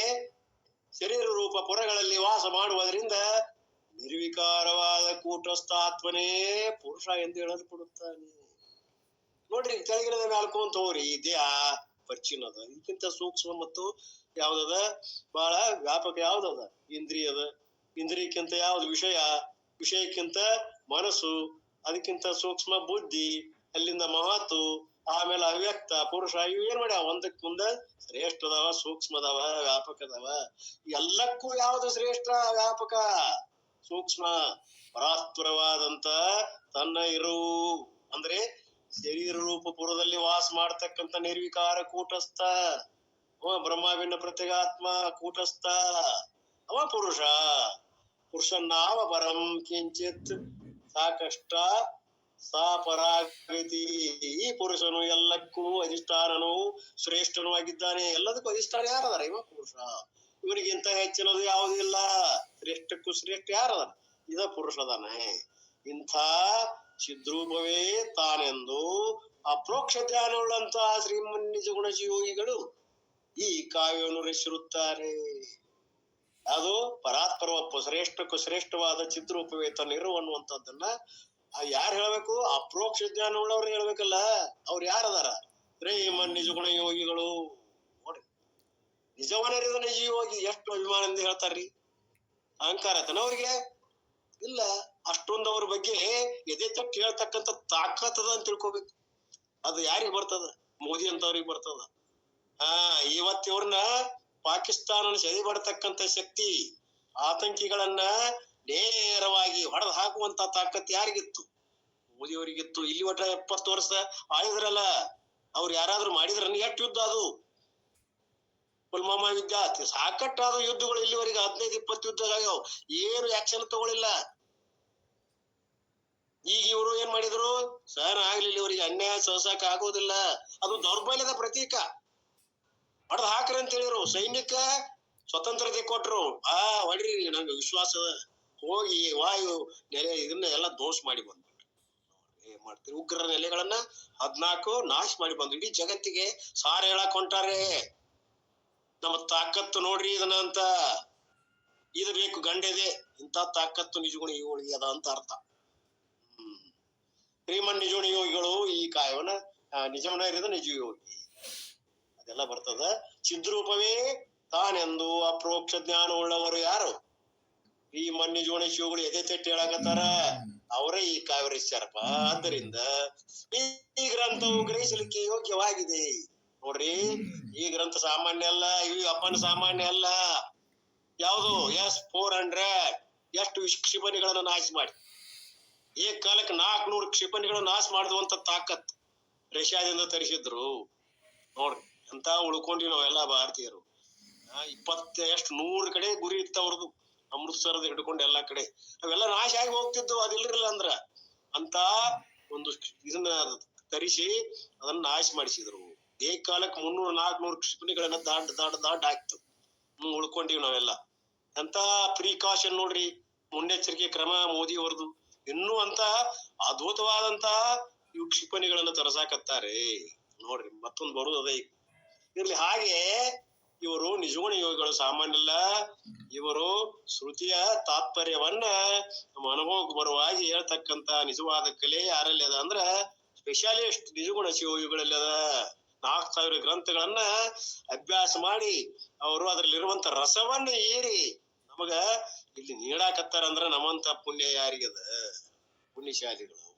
ಶರೀರ ರೂಪ ಪುರಗಳಲ್ಲಿ ವಾಸ ಮಾಡುವುದರಿಂದ ನಿರ್ವಿಕಾರವಾದ ಕೂಟಸ್ಥಾತ್ಮನೇ ಪುರುಷ ಎಂದು ಹೇಳಲ್ಪಡುತ್ತಾನೆ. ನೋಡ್ರಿ, ಕೆಳಗಿನದ ಮ್ಯಾಲ್ಕೊಂತ ಹೋಗ್ರಿ. ದೇಹ ಪರಿಚಿನ್ನದ, ಇದಕ್ಕಿಂತ ಸೂಕ್ಷ್ಮ ಮತ್ತು ಯಾವ್ದದ ಬಹಳ ವ್ಯಾಪಕ ಯಾವ್ದದ? ಇಂದ್ರಿಯದ. ಇಂದ್ರಿಯಕ್ಕಿಂತ ಯಾವ್ದು ವಿಷಯ, ವಿಷಯಕ್ಕಿಂತ ಮನಸ್ಸು, ಅದಕ್ಕಿಂತ ಸೂಕ್ಷ್ಮ ಬುದ್ಧಿ, ಅಲ್ಲಿಂದ ಮಹತ್ತು, ಆಮೇಲೆ ಅವ್ಯಕ್ತ ಪುರುಷ. ಇವು ಏನ್ ಮಾಡ್ಯಾವ? ಒಂದಕ್ಕೊಂದ ಶ್ರೇಷ್ಠದವ, ಸೂಕ್ಷ್ಮದವ, ವ್ಯಾಪಕದವ. ಎಲ್ಲಕ್ಕೂ ಯಾವ್ದು ಶ್ರೇಷ್ಠ, ವ್ಯಾಪಕ, ಸೂಕ್ಷ್ಮ, ಪರಾತ್ಪರವಾದಂತ ತನ್ನ ಇರು ಅಂದ್ರೆ ಶರೀರ ರೂಪ ಪುರದಲ್ಲಿ ವಾಸ ಮಾಡ್ತಕ್ಕಂಥ ನಿರ್ವಿಕಾರ ಕೂಟಸ್ಥ ಅವ. ಬ್ರಹ್ಮಾವಿನ ಪ್ರತ್ಯೇಗಾತ್ಮ ಕೂಟಸ್ಥ ಅವ ಪುರುಷ. ಪುರುಷನ್ನಾವ ಪರಂ ಕಿಂಚಿತ್ ಸಾಕಷ್ಟ ಸಾ ಪರಾಗತಿ. ಈ ಪುರುಷನು ಎಲ್ಲಕ್ಕೂ ಅಧಿಷ್ಠಾನನು ಶ್ರೇಷ್ಠನೂ ಆಗಿದ್ದಾನೆ. ಎಲ್ಲದಕ್ಕೂ ಅಧಿಷ್ಠಾನ ಯಾರದಾರ? ಇವ ಪುರುಷ. ಇವನಿಗಿಂತ ಹೆಚ್ಚಿನದು ಯಾವುದೂ ಇಲ್ಲ. ಶ್ರೇಷ್ಠಕ್ಕೂ ಶ್ರೇಷ್ಠ ಯಾರದಾರ? ಇದ ಪುರುಷದಾನೆ. ಇಂಥ ಚಿದ್ರೂಪವೇ ತಾನೆಂದು ಅಪ್ರೋಕ್ಷ ಜ್ಞಾನವುಳ್ಳಂತಹ ಶ್ರೀಮನ್ ನಿಜಗುಣ ಯೋಗಿಗಳು ಈ ಕಾವ್ಯವನ್ನು ರಚಿಸಿರುತ್ತಾರೆ. ಅದು ಪರಾತ್ಪರವಪ್ಪ ಶ್ರೇಷ್ಠಕ್ಕೂ ಶ್ರೇಷ್ಠವಾದ ಚಿದ್ರೂಪವೇ ತನ್ನಿರು ಅನ್ನುವಂಥದ್ದನ್ನ ಯಾರು ಹೇಳ್ಬೇಕು? ಅಪ್ರೋಕ್ಷ ಜ್ಞಾನ ಉಳ್ಳವ್ರು ಹೇಳ್ಬೇಕಲ್ಲ. ಅವ್ರು ಯಾರದಾರ? ಶ್ರೀಮನ್ ನಿಜಗುಣ ಯೋಗಿಗಳು. ನೋಡ್ರಿ, ನಿಜವನರಿದ ನಿಜ ಯೋಗಿ ಎಷ್ಟು ಅಭಿಮಾನದಿಂದ ಹೇಳ್ತಾರ್ರಿ. ಅಹಂಕಾರ ಆತನ ಅವ್ರಿಗೆ? ಇಲ್ಲ. ಅಷ್ಟೊಂದು ಅವ್ರ ಬಗ್ಗೆ ಎದೆ ತಟ್ಟು ಹೇಳ್ತಕ್ಕಂಥ ತಾಕತ್ತದ ಅಂತ ತಿಳ್ಕೊಬೇಕು. ಅದು ಯಾರಿಗ್ ಬರ್ತದ? ಮೋದಿ ಅಂತವ್ರಿಗೆ ಬರ್ತದ. ಇವತ್ತು ಇವ್ರನ್ನ ಪಾಕಿಸ್ತಾನ ಸೆದೆ ಬಡತಕ್ಕಂತ ಶಕ್ತಿ, ಆತಂಕಿಗಳನ್ನ ನೇರವಾಗಿ ಹೊಡೆದು ಹಾಕುವಂತ ತಾಕತ್ ಯಾರಿಗಿತ್ತು? ಮೋದಿ ಅವರಿಗಿತ್ತು. ಇಲ್ಲಿ ಒಟ್ಟ 70 ವರ್ಷ ಆಳಿದ್ರಲ್ಲ, ಅವ್ರು ಯಾರಾದ್ರೂ ಮಾಡಿದ್ರ? ಎಷ್ಟು ಯುದ್ಧ ಅದು? ಪುಲ್ವಾಮಾ ಯುದ್ಧ, ಸಾಕಟ್ಟಾದ ಯುದ್ಧಗಳು ಇಲ್ಲಿವರೆಗೆ 15-20 ಯುದ್ಧ ಆಗ್ಯಾವ. ಏನು ಆಕ್ಷನ್ ತಗೊಳಿಲ್ಲ. ಈಗ ಇವರು ಏನ್ ಮಾಡಿದ್ರು? ಸಹನ ಆಗ್ಲಿಲ್ಲ, ಇವರಿಗೆ ಅನ್ಯಾಯ ಸಹಸಕ್ ಆಗೋದಿಲ್ಲ. ಅದು ದೌರ್ಬಲ್ಯದ ಪ್ರತೀಕ. ಹೊಡೆದ್ ಹಾಕ್ರಿ ಅಂತ ಹೇಳಿದ್ರು. ಸೈನಿಕ ಸ್ವತಂತ್ರತೆ ಕೊಟ್ರು. ಹೊಡ್ರಿ, ನಂಗೆ ವಿಶ್ವಾಸ. ಹೋಗಿ ವಾಯು ನೆಲೆ ಇದನ್ನ ಎಲ್ಲ ದೋಷ ಮಾಡಿ ಬಂದ್ಬಿಟ್ರು. ಏನ್ ಮಾಡ್ತೀರಿ? ಉಗ್ರರ ನೆಲೆಗಳನ್ನ 14 ನಾಶ ಮಾಡಿ ಬಂದ್ರು. ಇಡೀ ಜಗತ್ತಿಗೆ ಸಾರ ಹೇಳಕ್ ಹೊಂಟಾರೆ, ನಮ್ಮ ತಾಕತ್ತು ನೋಡ್ರಿ ಇದನ್ನ ಅಂತ. ಇದು ಬೇಕು, ಗಂಡೆದೆ. ಇಂಥ ತಾಕತ್ತು ನಿಜಗುಣ ಯೋಗಿ ಅದ ಅಂತ ಅರ್ಥ. ಶ್ರೀಮನ್ ನಿಜಗುಣ ಯೋಗಿಗಳು ಈ ಕಾಯವನ್ನ ನಿಜವನ ಇರಿದ ನಿಜ ಯೋಗಿ ಅದೆಲ್ಲ ಬರ್ತದ. ಚಿದ್ರೂಪವೇ ತಾನೆಂದು ಅಪ್ರೋಕ್ಷ ಜ್ಞಾನ ಉಳ್ಳವರು ಯಾರು? ಈ ನಿಜಗುಣ ಶಿವಗಳು ಎದೆ ತಟ್ಟಿ ಹೇಳಕತ್ತಾರ. ಅವರೇ ಈ ಕಾವ್ಯ ರಚಿಸ್ಯಾರಪ್ಪ. ಆದ್ದರಿಂದ ಈ ಗ್ರಂಥವು ಗ್ರಹಿಸಲಿಕ್ಕೆ ಯೋಗ್ಯವಾಗಿದೆ. ನೋಡ್ರಿ, ಈ ಗ್ರಂಥ ಸಾಮಾನ್ಯ ಅಲ್ಲ. ಇವು ಅಪ್ಪನ ಸಾಮಾನ್ಯ ಅಲ್ಲ. ಯಾವುದು? S-400 ಎಷ್ಟು ಕ್ಷಿಪಣಿಗಳನ್ನ ನಾಶ ಮಾಡಿ, ಏಕಾಲಕ್ಕೆ 400 ಕ್ಷಿಪಣಿಗಳನ್ನ ನಾಶ ಮಾಡುವಂತ ತಾಕತ್ ರಷ್ಯಾದಿಂದ ತರಿಸಿದ್ರು. ನೋಡ್ರಿ, ಅಂತ ಉಳ್ಕೊಂಡಿ ನಾವೆಲ್ಲ ಭಾರತೀಯರು. 100 ಕಡೆ ಗುರಿ ಇತ್ತು ಅವ್ರದ್ದು. ಅಮೃತ್ಸರದ ಹಿಡ್ಕೊಂಡು ಎಲ್ಲಾ ಕಡೆ ಅವೆಲ್ಲ ನಾಶ ಆಗಿ ಹೋಗ್ತಿದ್ವು. ಅದಿಲ್ರಿಲ್ಲ ಅಂದ್ರ ಅಂತ ಒಂದು ಇದನ್ನ ತರಿಸಿ ಅದನ್ನ ನಾಶ ಮಾಡಿಸಿದ್ರು. ಏಕಾಲಕ್ಕೆ 300-400 ಕ್ಷಿಪಣಿಗಳನ್ನ ದಾಡ್ ಹಾಕ್ತು. ಉಳ್ಕೊಂಡಿವ್ ನಾವೆಲ್ಲ. ಅಂತ ಪ್ರಿಕಾಷನ್ ನೋಡ್ರಿ, ಮುನ್ನೆಚ್ಚರಿಕೆ ಕ್ರಮ ಮೋದಿ ಅವರದು. ಇನ್ನೂ ಅಂತ ಅದ್ಭುತವಾದಂತ ಇವು ಕ್ಷಿಪಣಿಗಳನ್ನ ತರಸಾಕತ್ತಾರೆ. ನೋಡ್ರಿ, ಮತ್ತೊಂದು ಬರುದದ ಈಗ ಇರ್ಲಿ. ಹಾಗೆ ಇವರು ನಿಜಗುಣ ಯೋಗಿಗಳು ಸಾಮಾನ್ಯ ಅಲ್ಲ. ಇವರು ಶ್ರುತಿಯ ತಾತ್ಪರ್ಯವನ್ನ ನಮ್ಮ ಅನುಭವಕ್ಕೆ ಬರುವಾಗಿ ಹೇಳ್ತಕ್ಕಂತ ನಿಜವಾದ ಕಲೆ ಯಾರಲ್ಲಿ ಅದ ಅಂದ್ರ ಸ್ಪೆಷಾಲಿಸ್ಟ್ ನಿಜಗುಣ ಯೋಗಿಗಳಲ್ಲಿ ಅದ. 4000 ಗ್ರಂಥಗಳನ್ನ ಅಭ್ಯಾಸ ಮಾಡಿ ಅವರು ಅದ್ರಲ್ಲಿರುವಂತ ರಸವನ್ನ ಏರಿ ನಮಗ ಇಲ್ಲಿ ನೀಡಾಕತ್ತಾರ ಅಂದ್ರ ನಮ್ಮಂತ ಪುಣ್ಯ ಯಾರಿಗದ? ಪುಣ್ಯಶಾಲಿಗಳು.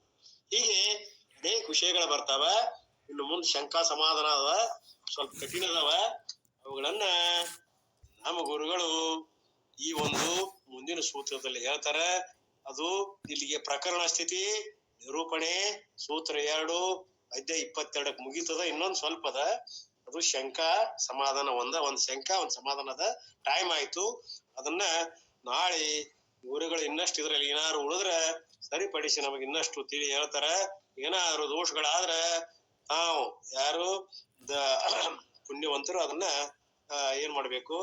ಹೀಗೆ ಅನೇಕ ವಿಷಯಗಳು ಬರ್ತಾವ. ಇನ್ನು ಮುಂದೆ ಶಂಕಾ ಸಮಾಧಾನ ಅದಾವ, ಸ್ವಲ್ಪ ಕಠಿಣ ಅದಾವ. ಅವುಗಳನ್ನ ನಮ್ಮ ಗುರುಗಳು ಈ ಒಂದು ಮುಂದಿನ ಸೂತ್ರದಲ್ಲಿ ಹೇಳ್ತಾರ. ಅದು ಇಲ್ಲಿಗೆ ಪ್ರಕರಣ ಸ್ಥಿತಿ ನಿರೂಪಣೆ ಸೂತ್ರ 2 ಅಧ್ಯಾಯ 22ಕ್ಕೆ ಮುಗೀತದ. ಇನ್ನೊಂದು ಸ್ವಲ್ಪ ಅದ. ಅದು ಶಂಕಾ ಸಮಾಧಾನ ಒಂದ್ ಶಂಕಾ ಒಂದ್ ಸಮಾಧಾನದ ಟೈಮ್ ಆಯ್ತು. ಅದನ್ನ ನಾಳೆ ಗುರುಗಳು ಇನ್ನಷ್ಟು ಇದ್ರಲ್ಲಿ ಏನಾದ್ರು ಉಳಿದ್ರ ಸರಿಪಡಿಸಿ ನಮಗೆ ಇನ್ನಷ್ಟು ತಿಳಿ ಹೇಳ್ತಾರ. ಏನಾದ್ರು ದೋಷಗಳಾದ್ರ ತಾವು ಯಾರು ಪುಣ್ಯವಂತರು ಅದನ್ನ ಏನ್ ಮಾಡ್ಬೇಕು?